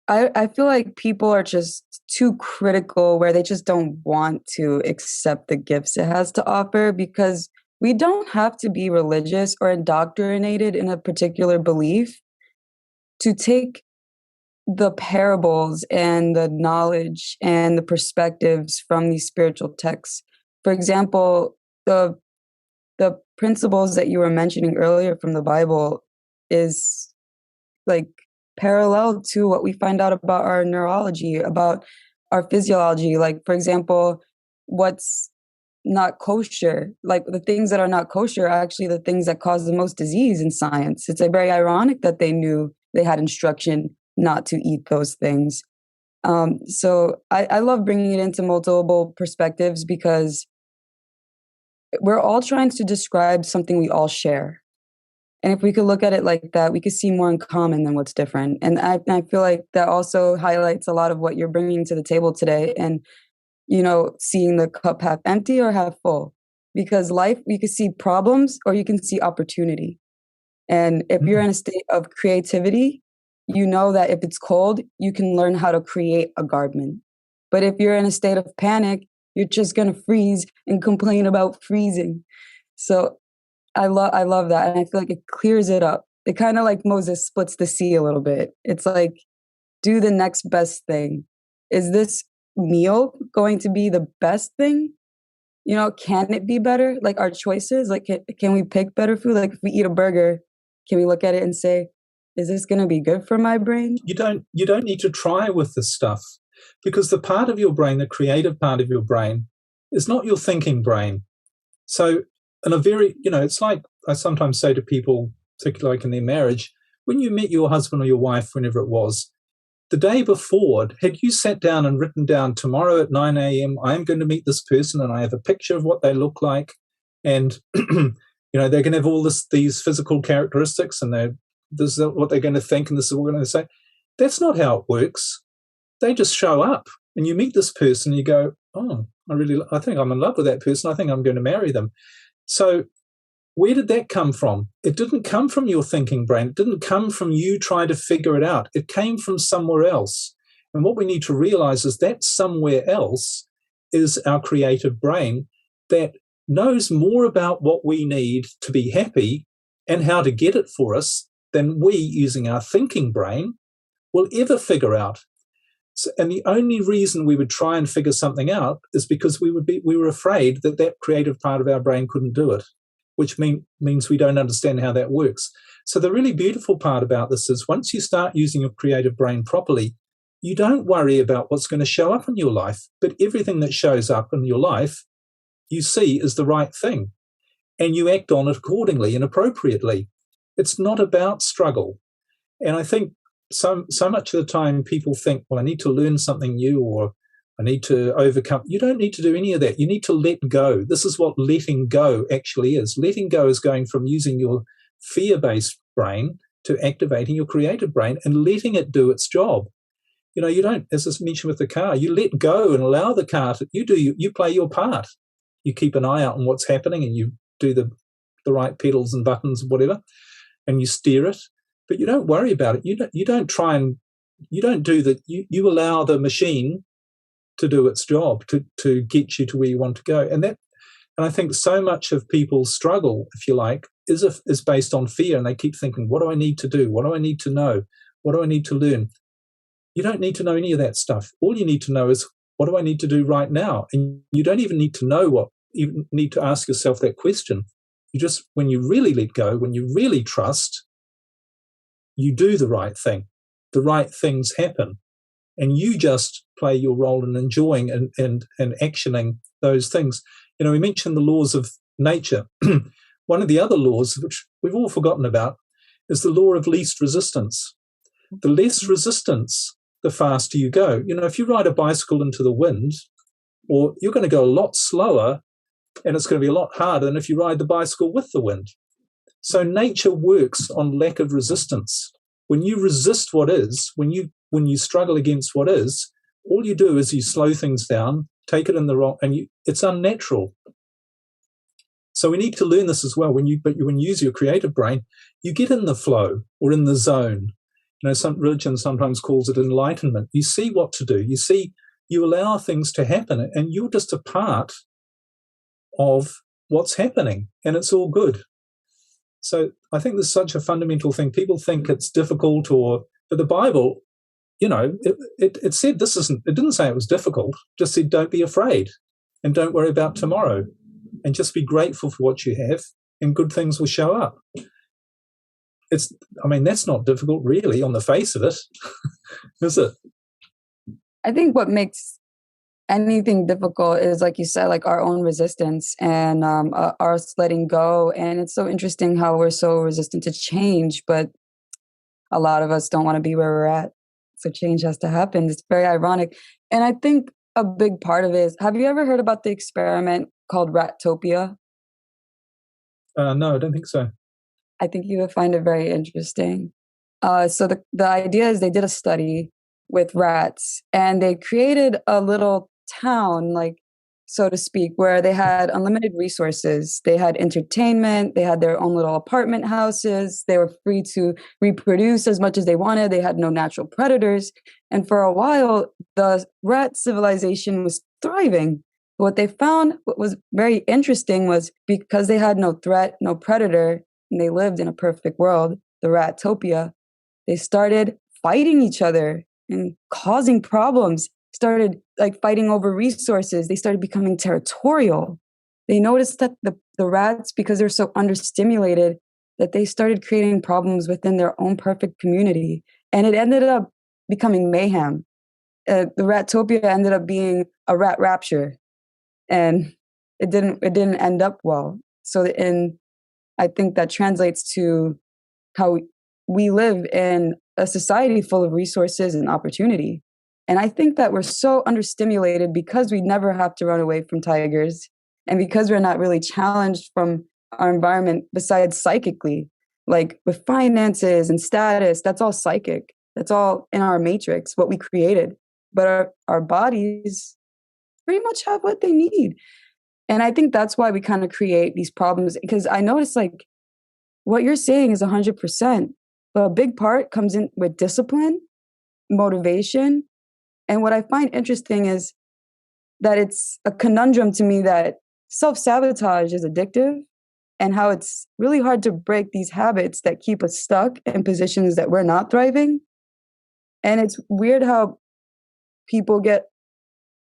I feel like people are just too critical, where they just don't want to accept the gifts it has to offer, because we don't have to be religious or indoctrinated in a particular belief to take the parables and the knowledge and the perspectives from these spiritual texts. For example, the principles that you were mentioning earlier from the Bible is like parallel to what we find out about our neurology, about our physiology. Like, for example, what's not kosher, like the things that are not kosher are actually the things that cause the most disease in science. It's very ironic that they knew they had instruction not to eat those things. So I love bringing it into multiple perspectives, because we're all trying to describe something we all share. And if we could look at it like that, we could see more in common than what's different. And I feel like that also highlights a lot of what you're bringing to the table today. And, seeing the cup half empty or half full. Because life, you can see problems or you can see opportunity. And if you're in a state of creativity, you know that if it's cold, you can learn how to create a garment. But if you're in a state of panic, you're just going to freeze and complain about freezing. So I love that. And I feel like it clears it up. It kind of like Moses splits the sea a little bit. It's like, do the next best thing. Is this meal going to be the best thing? Can it be better? Like our choices, like can we pick better food? Like if we eat a burger, can we look at it and say, is this going to be good for my brain? You don't need to try with this stuff, because the part of your brain, the creative part of your brain, is not your thinking brain. So in a very, it's like I sometimes say to people, particularly like in their marriage, when you met your husband or your wife, whenever it was, the day before, had you sat down and written down, tomorrow at 9 a.m., I am going to meet this person and I have a picture of what they look like, and they're going to have all these physical characteristics, and this is what they're going to think, and this is what we're going to say. That's not how it works. They just show up, and you meet this person, and you go, oh, I think I'm in love with that person. I think I'm going to marry them. So where did that come from? It didn't come from your thinking brain. It didn't come from you trying to figure it out. It came from somewhere else. And what we need to realize is that somewhere else is our creative brain that knows more about what we need to be happy and how to get it for us than we, using our thinking brain, will ever figure out. And the only reason we would try and figure something out is because we were afraid that creative part of our brain couldn't do it, which means we don't understand how that works. So the really beautiful part about this is once you start using your creative brain properly, you don't worry about what's going to show up in your life, but everything that shows up in your life you see is the right thing, and you act on it accordingly and appropriately. It's not about struggle. And I think so much of the time people think, well, I need to learn something new, or I need to overcome. You don't need to do any of that. You need to let go. This is what letting go actually is. Letting go is going from using your fear-based brain to activating your creative brain and letting it do its job. You don't, as I mentioned with the car, you let go and allow the car to, you play your part. You keep an eye out on what's happening, and you do the right pedals and buttons and whatever, and you steer it. But you don't worry about it. You don't try and you don't do that. You allow the machine to do its job to get you to where you want to go. And I think so much of people's struggle, if you like, is based on fear, and they keep thinking, what do I need to do? What do I need to know? What do I need to learn? You don't need to know any of that stuff. All you need to know is, what do I need to do right now? And you don't even need to know what. You need to ask yourself that question. When you really let go, when you really trust, you do the right thing. The right things happen. And you just play your role in enjoying and actioning those things. We mentioned the laws of nature. One of the other laws, which we've all forgotten about, is the law of least resistance. The less resistance, the faster you go. If you ride a bicycle into the wind, or you're going to go a lot slower, and it's going to be a lot harder than if you ride the bicycle with the wind. So nature works on lack of resistance. When you resist what is, when you struggle against what is, all you do is you slow things down, take it in the wrong, and it's unnatural. So we need to learn this as well. When you use your creative brain, you get in the flow or in the zone. Some religion sometimes calls it enlightenment. You see what to do. You allow things to happen, and you're just a part of what's happening, and it's all good. So I think there's such a fundamental thing. People think it's difficult, but the Bible, it said this isn't. It didn't say it was difficult. Just said don't be afraid, and don't worry about tomorrow, and just be grateful for what you have, and good things will show up. That's not difficult really on the face of it, is it? I think what makes anything difficult is, like you said, like our own resistance and our letting go. And it's so interesting how we're so resistant to change, but a lot of us don't want to be where we're at. So change has to happen. It's very ironic. And I think a big part of it is, have you ever heard about the experiment called Rattopia? No, I don't think so. I think you would find it very interesting. So the idea is they did a study with rats, and they created a little town, like, so to speak, where they had unlimited resources. They had entertainment. They had their own little apartment houses. They were free to reproduce as much as they wanted. They had no natural predators. And for a while, the rat civilization was thriving. What they found, what was very interesting, was because they had no threat, no predator, and they lived in a perfect world, the Rattopia, they started fighting each other and causing problems, started like fighting over resources. They started becoming territorial. They noticed that the rats, because they're so understimulated, that they started creating problems within their own perfect community. And it ended up becoming mayhem. The Rattopia ended up being a rat rapture. And it didn't end up well. So I think that translates to how we live in a society full of resources and opportunity. And I think that we're so understimulated because we never have to run away from tigers, and because we're not really challenged from our environment besides psychically, like with finances and status. That's all psychic. That's all in our matrix, what we created. But our bodies pretty much have what they need. And I think that's why we kind of create these problems, because I notice like what you're saying is 100%, but a big part comes in with discipline, motivation. And what I find interesting is that it's a conundrum to me that self-sabotage is addictive, and how it's really hard to break these habits that keep us stuck in positions that we're not thriving. And it's weird how people get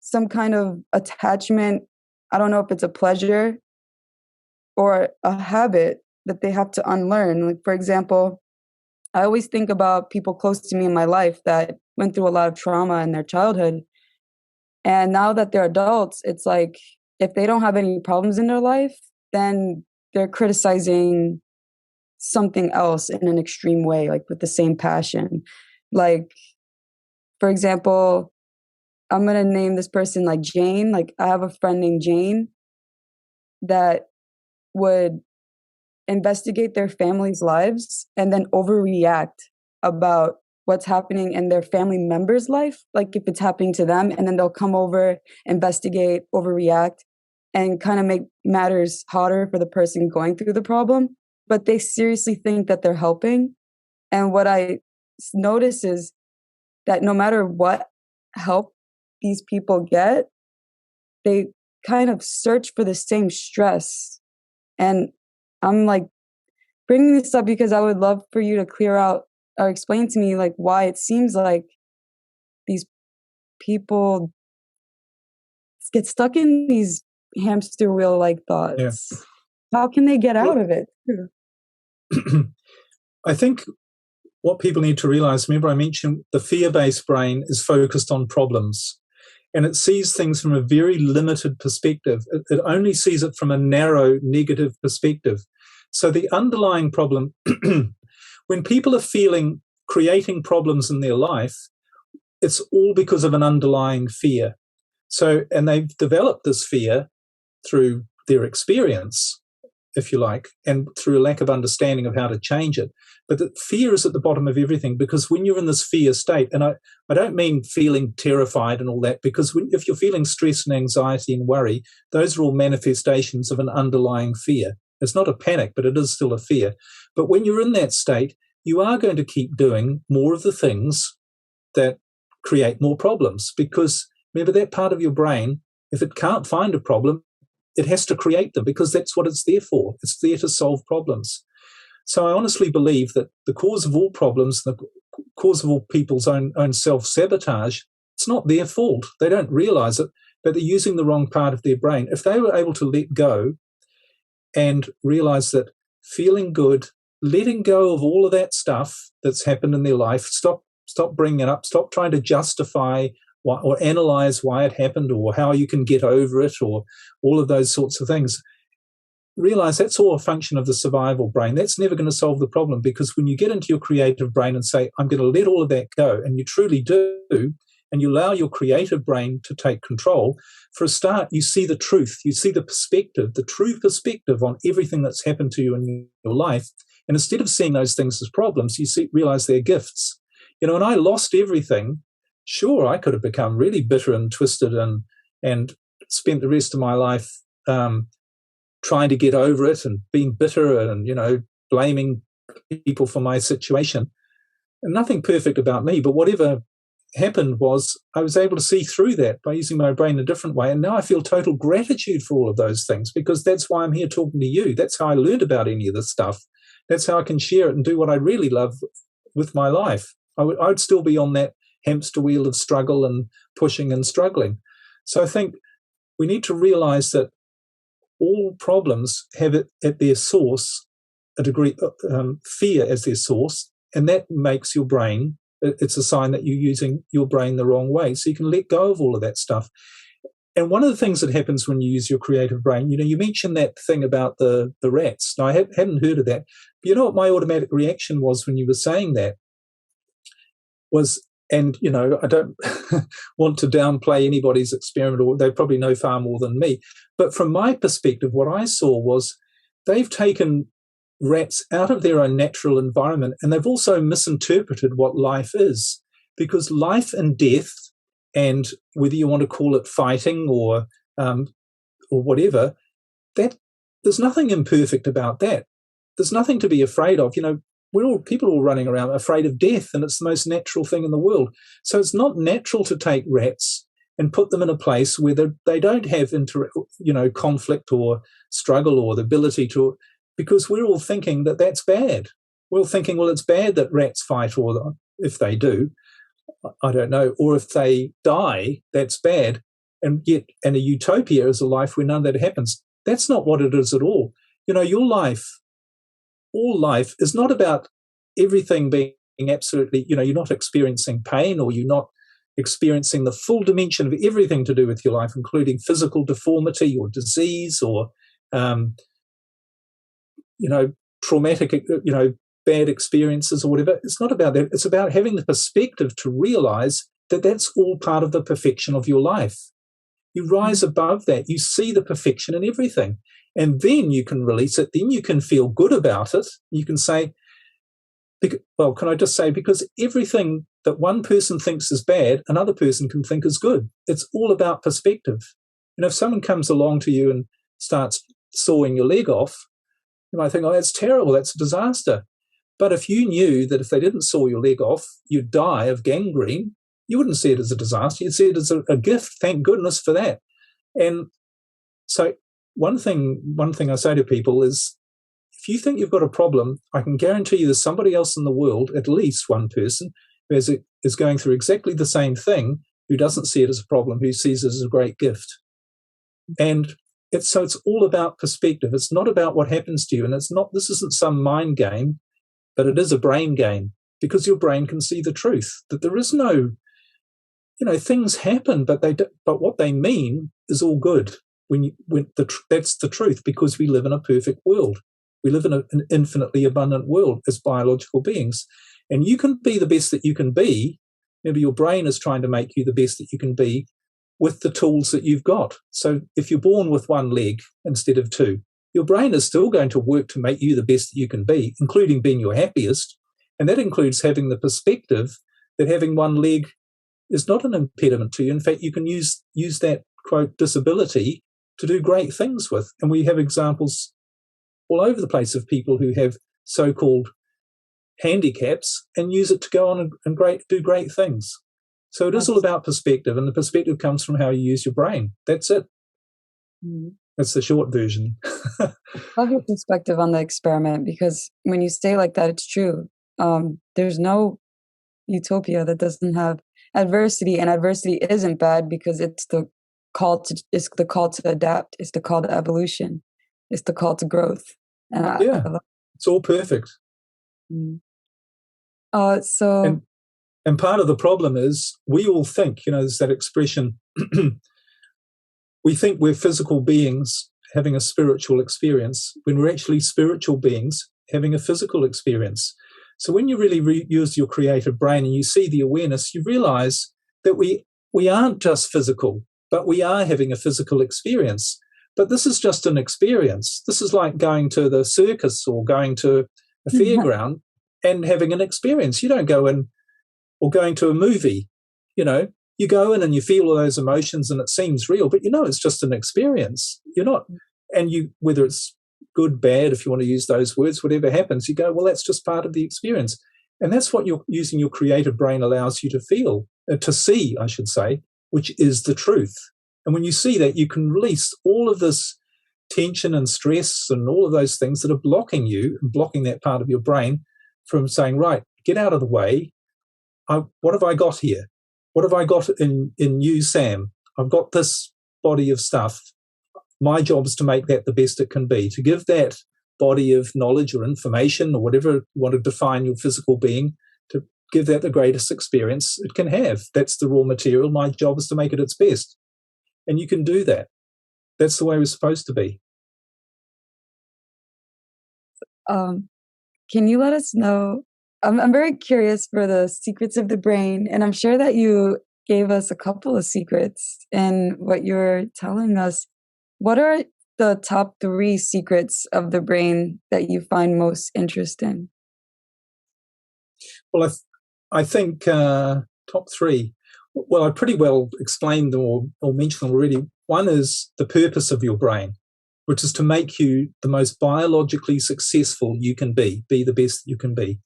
some kind of attachment. I don't know if it's a pleasure or a habit that they have to unlearn. Like, for example, I always think about people close to me in my life that went through a lot of trauma in their childhood. And now that they're adults, it's like if they don't have any problems in their life, then they're criticizing something else in an extreme way, like with the same passion. Like, for example, I'm going to name this person like Jane. Like, I have a friend named Jane that would investigate their family's lives and then overreact about what's happening in their family member's life, like if it's happening to them, and then they'll come over, investigate, overreact, and kind of make matters hotter for the person going through the problem. But they seriously think that they're helping. And what I notice is that no matter what help these people get, they kind of search for the same stress. And I'm like bringing this up because I would love for you to clear out or explain to me like why it seems like these people get stuck in these hamster wheel like thoughts. Yeah. How can they get out of it? I think what people need to realize, remember I mentioned the fear-based brain is focused on problems, and it sees things from a very limited perspective. It only sees it from a narrow negative perspective. So the underlying problem, when people are creating problems in their life, it's all because of an underlying fear. So, and they've developed this fear through their experience, if you like, and through a lack of understanding of how to change it. But the fear is at the bottom of everything, because when you're in this fear state, and I don't mean feeling terrified and all that, because if you're feeling stress and anxiety and worry, those are all manifestations of an underlying fear. It's not a panic, but it is still a fear. But when you're in that state, you are going to keep doing more of the things that create more problems, because remember that part of your brain, if it can't find a problem, it has to create them, because that's what it's there for. It's there to solve problems. So I honestly believe that the cause of all problems, the cause of all people's own self-sabotage, it's not their fault. They don't realize it, but they're using the wrong part of their brain. If they were able to let go and realize that feeling good, letting go of all of that stuff that's happened in their life, stop bringing it up, stop trying to justify or analyze why it happened or how you can get over it or all of those sorts of things. Realize that's all a function of the survival brain. That's never going to solve the problem, because when you get into your creative brain and say, I'm going to let all of that go, and you truly do, and you allow your creative brain to take control, for a start, you see the truth. You see the perspective, the true perspective on everything that's happened to you in your life. And instead of seeing those things as problems, you realize they're gifts. You know, when I lost everything, sure, I could have become really bitter and twisted and spent the rest of my life trying to get over it and being bitter and, blaming people for my situation. And nothing perfect about me, but whatever happened was I was able to see through that by using my brain a different way. And now I feel total gratitude for all of those things, because that's why I'm here talking to you. That's how I learned about any of this stuff. That's how I can share it and do what I really love with my life. I'd still be on that hamster wheel of struggle and pushing and struggling. So I think we need to realize that all problems have it at their source, a degree fear as their source, and that makes your brain, it's a sign that you're using your brain the wrong way. So you can let go of all of that stuff. And one of the things that happens when you use your creative brain, you mentioned that thing about the rats. Now, I hadn't heard of that. But you know what my automatic reaction was when you were saying that? And I don't want to downplay anybody's experiment, or they probably know far more than me. But from my perspective, what I saw was they've taken rats out of their own natural environment, and they've also misinterpreted what life is, because life and death, and whether you want to call it fighting or whatever, that there's nothing imperfect about that. There's nothing to be afraid of. People are all running around afraid of death, and it's the most natural thing in the world. So it's not natural to take rats and put them in a place where they don't have conflict or struggle or the ability to, because we're all thinking that that's bad. We're all thinking, well, it's bad that rats fight, or if they do, I don't know, or if they die, that's bad. And yet, and a utopia is a life where none of that happens. That's not what it is at all. Your life, all life is not about everything being absolutely, you're not experiencing pain, or you're not experiencing the full dimension of everything to do with your life, including physical deformity or disease or, traumatic, bad experiences or whatever. It's not about that. It's about having the perspective to realize that that's all part of the perfection of your life. You rise above that. You see the perfection in everything. And then you can release it. Then you can feel good about it. You can say, can I just say, because everything that one person thinks is bad, another person can think is good. It's all about perspective. If someone comes along to you and starts sawing your leg off, you might think, oh, that's terrible. That's a disaster. But if you knew that if they didn't saw your leg off, you'd die of gangrene, you wouldn't see it as a disaster. You'd see it as a gift. Thank goodness for that. And so one thing I say to people is, if you think you've got a problem, I can guarantee you there's somebody else in the world, at least one person, who is going through exactly the same thing, who doesn't see it as a problem, who sees it as a great gift. And it's all about perspective. It's not about what happens to you. And this isn't some mind game, but it is a brain game, because your brain can see the truth, that there is no, things happen, but what they mean is all good. That's the truth, because we live in a perfect world. We live in an infinitely abundant world as biological beings. And you can be the best that you can be. Maybe your brain is trying to make you the best that you can be with the tools that you've got. So if you're born with one leg instead of two, your brain is still going to work to make you the best that you can be, including being your happiest. And that includes having the perspective that having one leg is not an impediment to you. In fact, you can use that, quote, disability to do great things with. And we have examples all over the place of people who have so-called handicaps and use it to go on and do great things. So it is all about perspective, and the perspective comes from how you use your brain. That's it. That's the short version. Love your perspective on the experiment, because when you say like that, it's true. There's no utopia that doesn't have adversity, and adversity isn't bad, because it's the call to adapt. It's the call to evolution. It's the call to growth. And it's all perfect. And part of the problem is we all think, there's that expression, we think we're physical beings having a spiritual experience when we're actually spiritual beings having a physical experience. So when you really use your creative brain and you see the awareness, you realize that we aren't just physical, but we are having a physical experience. But this is just an experience. This is like going to the circus or going to a fairground and having an experience. You don't go in, or going to a movie, you go in and you feel all those emotions and it seems real, but it's just an experience. You're not, and whether it's good, bad, if you want to use those words, whatever happens, you go, well, that's just part of the experience. And that's what you're using your creative brain allows you to feel, to see, I should say, which is the truth. And when you see that, you can release all of this tension and stress and all of those things that are blocking you and blocking that part of your brain from saying, right, get out of the way. What have I got here? What have I got in you, Sam? I've got this body of stuff. My job is to make that the best it can be, to give that body of knowledge or information or whatever you want to define your physical being, to give that the greatest experience it can have. That's the raw material. My job is to make it its best. And you can do that. That's the way we're supposed to be. Can you let us know? I'm very curious for the secrets of the brain, and I'm sure that you gave us a couple of secrets in what you're telling us. What are the top 3 secrets of the brain that you find most interesting? Well, I think top 3. Well, I pretty well explained or mentioned already. One is the purpose of your brain, which is to make you the most biologically successful you can be the best you can be.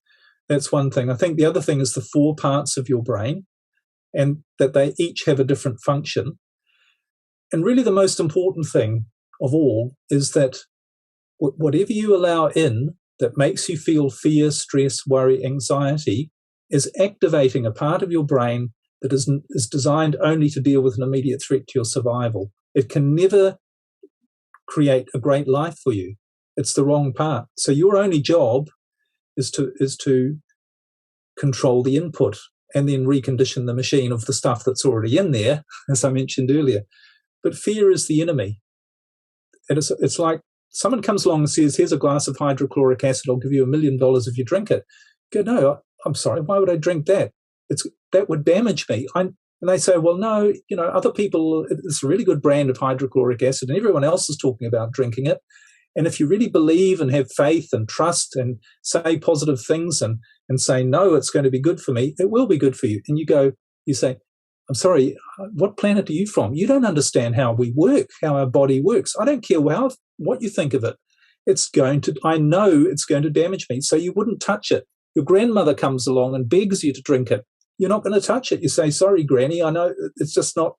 That's one thing. I think the other thing is the 4 parts of your brain, and that they each have a different function. And really the most important thing of all is that whatever you allow in that makes you feel fear, stress, worry, anxiety is activating a part of your brain that is designed only to deal with an immediate threat to your survival. It can never create a great life for you. It's the wrong part. So your only job is to control the input and then recondition the machine of the stuff that's already in there, as I mentioned earlier. But fear is the enemy. And it's like someone comes along and says, here's a glass of hydrochloric acid, I'll give you $1 million if you drink it. You go, no, I'm sorry, why would I drink that? That would damage me. And they say, well, no, other people, it's a really good brand of hydrochloric acid and everyone else is talking about drinking it. And if you really believe and have faith and trust and say positive things and say, no, it's going to be good for me, it will be good for you. And you say, I'm sorry, what planet are you from? You don't understand how we work, how our body works. I don't care what you think of it. I know it's going to damage me. So you wouldn't touch it. Your grandmother comes along and begs you to drink it. You're not going to touch it. You say, sorry, Granny, I know it's just not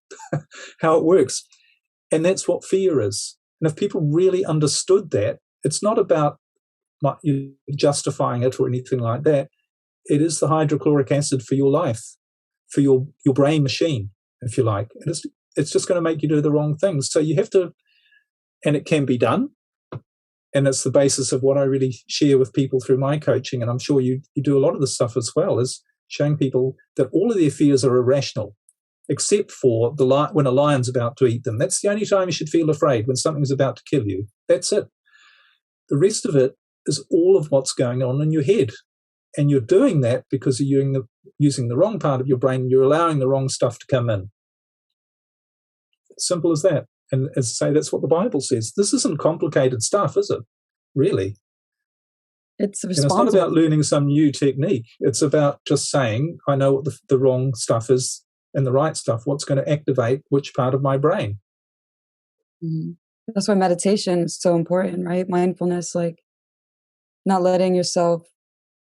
how it works. And that's what fear is. And if people really understood that, it's not about you justifying it or anything like that. It is the hydrochloric acid for your life, for your brain machine, if you like. And it's just going to make you do the wrong things. So you have to, and it can be done. And it's the basis of what I really share with people through my coaching. And I'm sure you do a lot of this stuff as well, is showing people that all of their fears are irrational, except for when a lion's about to eat them. That's the only time you should feel afraid, when something's about to kill you. That's it. The rest of it is all of what's going on in your head. And you're doing that because you're using the wrong part of your brain and you're allowing the wrong stuff to come in. Simple as that. And as I say, that's what the Bible says. This isn't complicated stuff, is it? Really? It's responsible. And it's not about learning some new technique. It's about just saying, I know what the wrong stuff is and the right stuff, what's going to activate which part of my brain. Mm-hmm. That's why meditation is so important, right? Mindfulness, like not letting yourself.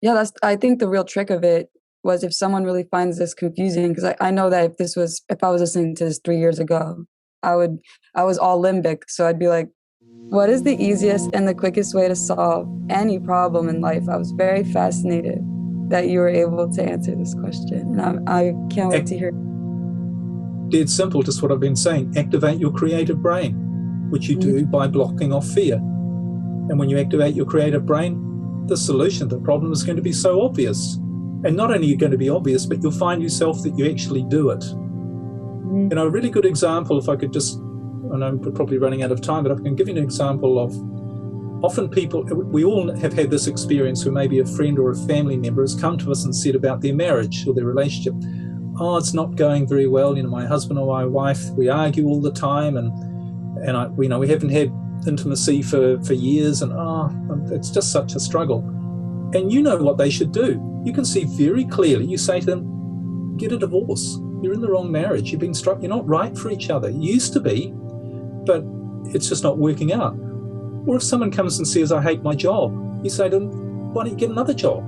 Yeah, I think the real trick of it was if someone really finds this confusing, because I know that if I was listening to this 3 years ago, I was all limbic. So I'd be like, what is the easiest and the quickest way to solve any problem in life? I was very fascinated that you were able to answer this question. And I can't wait to hear. Dead simple, just what I've been saying. Activate your creative brain, which you do by blocking off fear. And when you activate your creative brain, the solution to the problem is going to be so obvious. And not only are you going to be obvious, but you'll find yourself that you actually do it. A really good example, if I could just, I know we're probably running out of time, but I can give you an example of, often people, we all have had this experience where maybe a friend or a family member has come to us and said about their marriage or their relationship, oh, it's not going very well. My husband or my wife, we argue all the time, and we haven't had intimacy for years, and it's just such a struggle. And you know what they should do. You can see very clearly. You say to them, get a divorce. You're in the wrong marriage. You've been struck. You're not right for each other. You used to be, but it's just not working out. Or if someone comes and says, I hate my job, you say to them, why don't you get another job?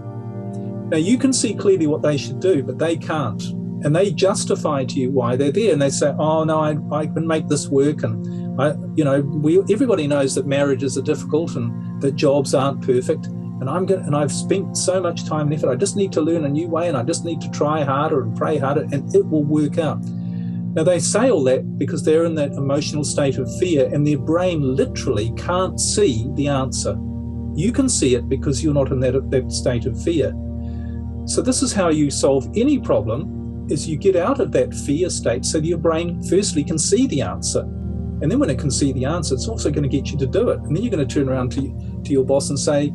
Now, you can see clearly what they should do, but they can't. And they justify to you why they're there. And they say, oh, no, I can make this work. And, everybody knows that marriages are difficult and that jobs aren't perfect. And I've spent so much time and effort. I just need to learn a new way, and I just need to try harder and pray harder, and it will work out. Now, they say all that because they're in that emotional state of fear, and their brain literally can't see the answer. You can see it because you're not in that state of fear. So this is how you solve any problem, is you get out of that fear state so that your brain firstly can see the answer. And then when it can see the answer, it's also going to get you to do it. And then you're going to turn around to your boss and say,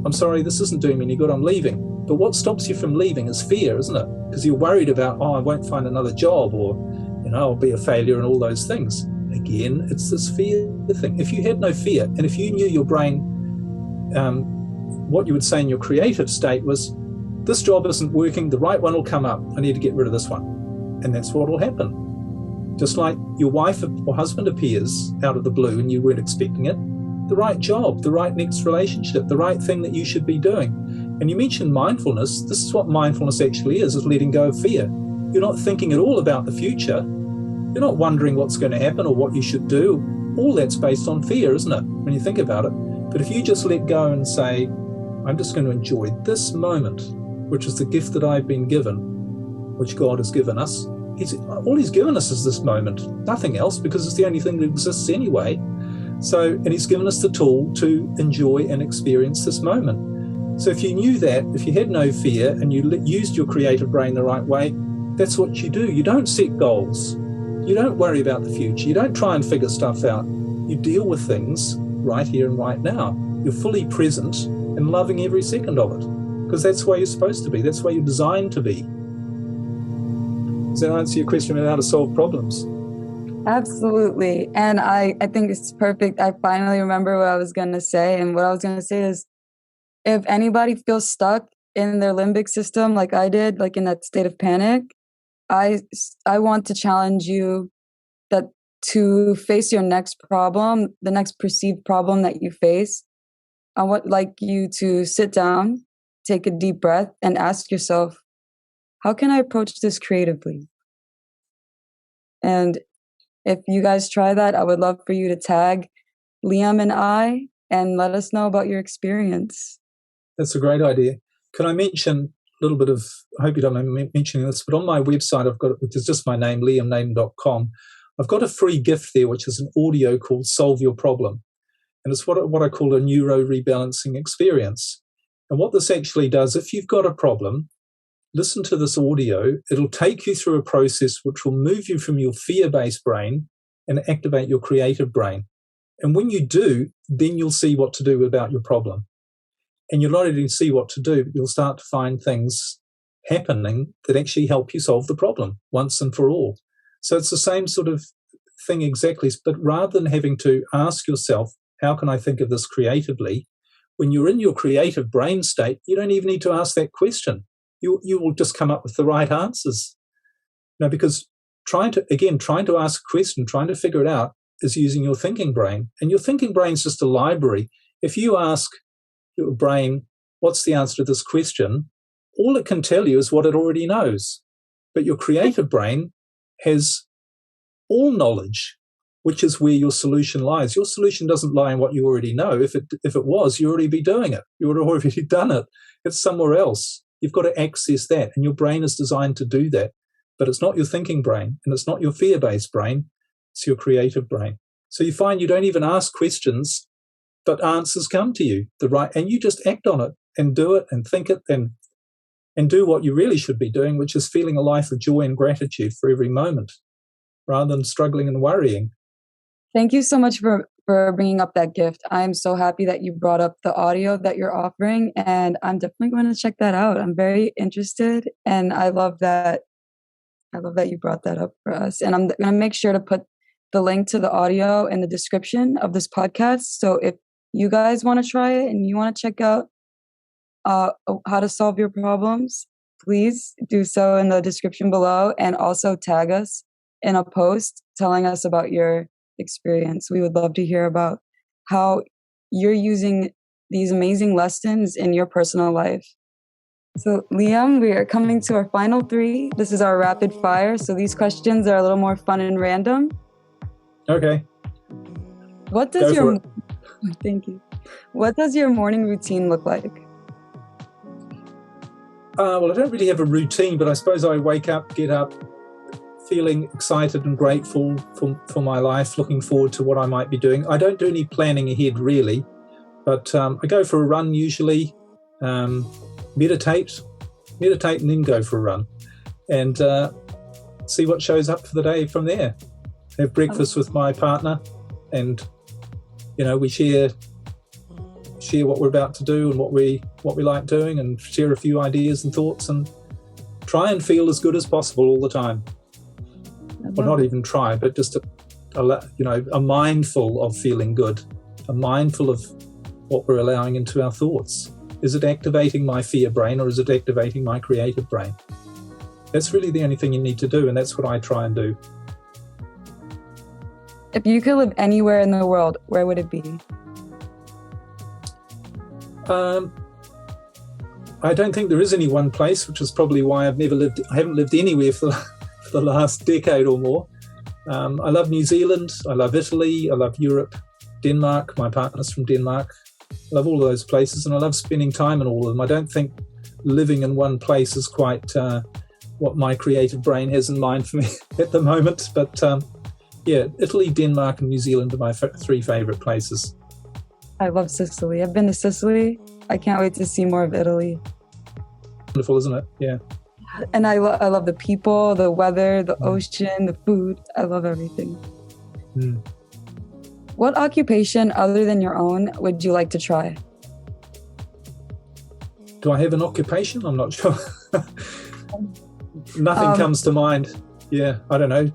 I'm sorry, this isn't doing me any good, I'm leaving. But what stops you from leaving is fear, isn't it? Because you're worried about, I won't find another job, or, I'll be a failure and all those things. again, it's this fear thing. If you had no fear, and if you knew your brain, what you would say in your creative state was, this job isn't working, the right one will come up, I need to get rid of this one. And that's what will happen. Just like your wife or husband appears out of the blue and you weren't expecting it, the right job, the right next relationship, the right thing that you should be doing. And you mentioned mindfulness. This is what mindfulness actually is letting go of fear. You're not thinking at all about the future. You're not wondering what's going to happen or what you should do. All that's based on fear, isn't it, when you think about it? But if you just let go and say, I'm just going to enjoy this moment, which is the gift that I've been given, which God has given us. All he's given us is this moment, nothing else, because it's the only thing that exists anyway. So, and he's given us the tool to enjoy and experience this moment. So if you knew that, if you had no fear and you used your creative brain the right way, that's what you do. You don't set goals. You don't worry about the future. You don't try and figure stuff out. You deal with things right here and right now. You're fully present and loving every second of it, because that's where you're supposed to be. That's where you're designed to be. Does that answer your question about how to solve problems? Absolutely. And I think it's perfect. I finally remember what I was going to say. And what I was going to say is, if anybody feels stuck in their limbic system like I did, like in that state of panic, I want to challenge you that to face your next problem, the next perceived problem that you face. I would like you to sit down, take a deep breath, and ask yourself, how can I approach this creatively? And if you guys try that, I would love for you to tag Liam and I and let us know about your experience. That's a great idea. Can I mention a little bit of, I hope you don't mind me mentioning this, but on my website, I've got, which is just my name, liamnaden.com, I've got a free gift there, which is an audio called Solve Your Problem. And it's what I call a neuro-rebalancing experience. And what this actually does, if you've got a problem, listen to this audio. It'll take you through a process which will move you from your fear-based brain and activate your creative brain. And when you do, then you'll see what to do about your problem. And you'll not only see what to do, but you'll start to find things happening that actually help you solve the problem once and for all. So it's the same sort of thing exactly, but rather than having to ask yourself, how can I think of this creatively? When you're in your creative brain state, you don't even need to ask that question. You will just come up with the right answers. Now, because trying to ask a question, trying to figure it out is using your thinking brain. And your thinking brain is just a library. If you ask your brain, what's the answer to this question? All it can tell you is what it already knows. But your creative brain has all knowledge, which is where your solution lies. Your solution doesn't lie in what you already know. If it was, you'd already be doing it. You would have already done it. It's somewhere else. You've got to access that, and your brain is designed to do that. But it's not your thinking brain, and it's not your fear-based brain. It's your creative brain. So you find you don't even ask questions, but answers come to you, and you just act on it and do it and think it and do what you really should be doing, which is feeling a life of joy and gratitude for every moment, rather than struggling and worrying. Thank you so much for bringing up that gift. I'm so happy that you brought up the audio that you're offering, and I'm definitely going to check that out. I'm very interested, and I love that you brought that up for us. And I'm going to make sure to put the link to the audio in the description of this podcast. So if you guys want to try it and you want to check out how to solve your problems, please do so in the description below, and also tag us in a post telling us about your experience. We would love to hear about how you're using these amazing lessons in your personal life. So Liam, we are coming to our final 3. This is our rapid fire. So these questions are a little more fun and random. Okay. Thank you. What does your morning routine look like? Well, I don't really have a routine, but I suppose I wake up, get up, feeling excited and grateful for my life, looking forward to what I might be doing. I don't do any planning ahead, really, but I go for a run usually, meditate and then go for a run, and see what shows up for the day from there. Have breakfast with my partner, and we share what we're about to do and what we like doing, and share a few ideas and thoughts, and try and feel as good as possible all the time. Well, not even try, but just are mindful of feeling good, are mindful of what we're allowing into our thoughts. Is it activating my fear brain, or is it activating my creative brain? That's really the only thing you need to do, and that's what I try and do. If you could live anywhere in the world, where would it be? I don't think there is any one place, which is probably why I haven't lived anywhere for the last decade or more. I love New Zealand, I love Italy, I love Europe, Denmark. My partner's from Denmark. I love all of those places, and I love spending time in all of them. I don't think living in one place is quite what my creative brain has in mind for me at the moment. But Italy, Denmark, and New Zealand are my three favourite places. I love Sicily. I've been to Sicily. I can't wait to see more of Italy. Wonderful, isn't it? Yeah. And I love the people, the weather, the ocean, the food. I love everything. Mm. What occupation other than your own would you like to try? Do I have an occupation? I'm not sure. Nothing comes to mind. Yeah, I don't know.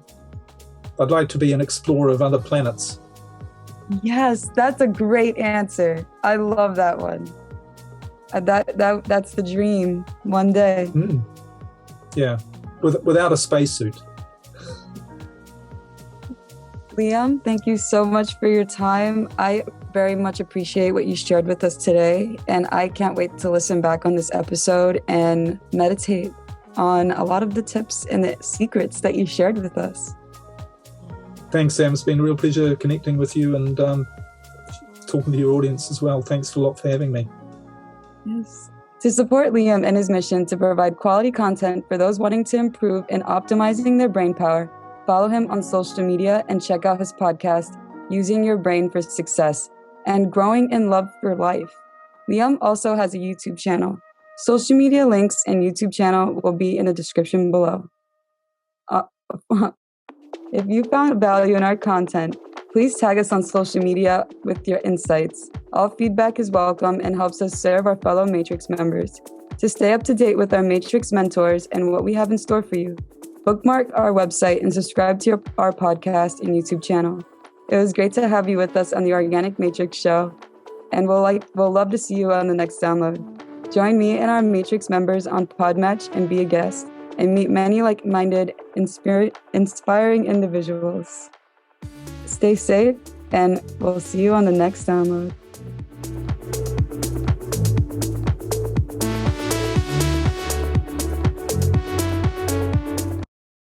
I'd like to be an explorer of other planets. Yes, that's a great answer. I love that one. That's the dream one day. Mm. Yeah, without a spacesuit. Liam, thank you so much for your time. I very much appreciate what you shared with us today, and I can't wait to listen back on this episode and meditate on a lot of the tips and the secrets that you shared with us. Thanks, Sam. It's been a real pleasure connecting with you and talking to your audience as well. Thanks a lot for having me. Yes. To support Liam and his mission to provide quality content for those wanting to improve and optimizing their brain power, follow him on social media and check out his podcast, Using Your Brain for Success and Growing in Love for Life. Liam also has a YouTube channel. Social media links and YouTube channel will be in the description below. If you found value in our content, please tag us on social media with your insights. All feedback is welcome and helps us serve our fellow Matrix members. To stay up to date with our Matrix mentors and what we have in store for you, bookmark our website and subscribe to our podcast and YouTube channel. It was great to have you with us on the Organic Matrix Show, and we'll love to see you on the next download. Join me and our Matrix members on Podmatch and be a guest, and meet many like-minded, inspiring individuals. Stay safe, and we'll see you on the next download.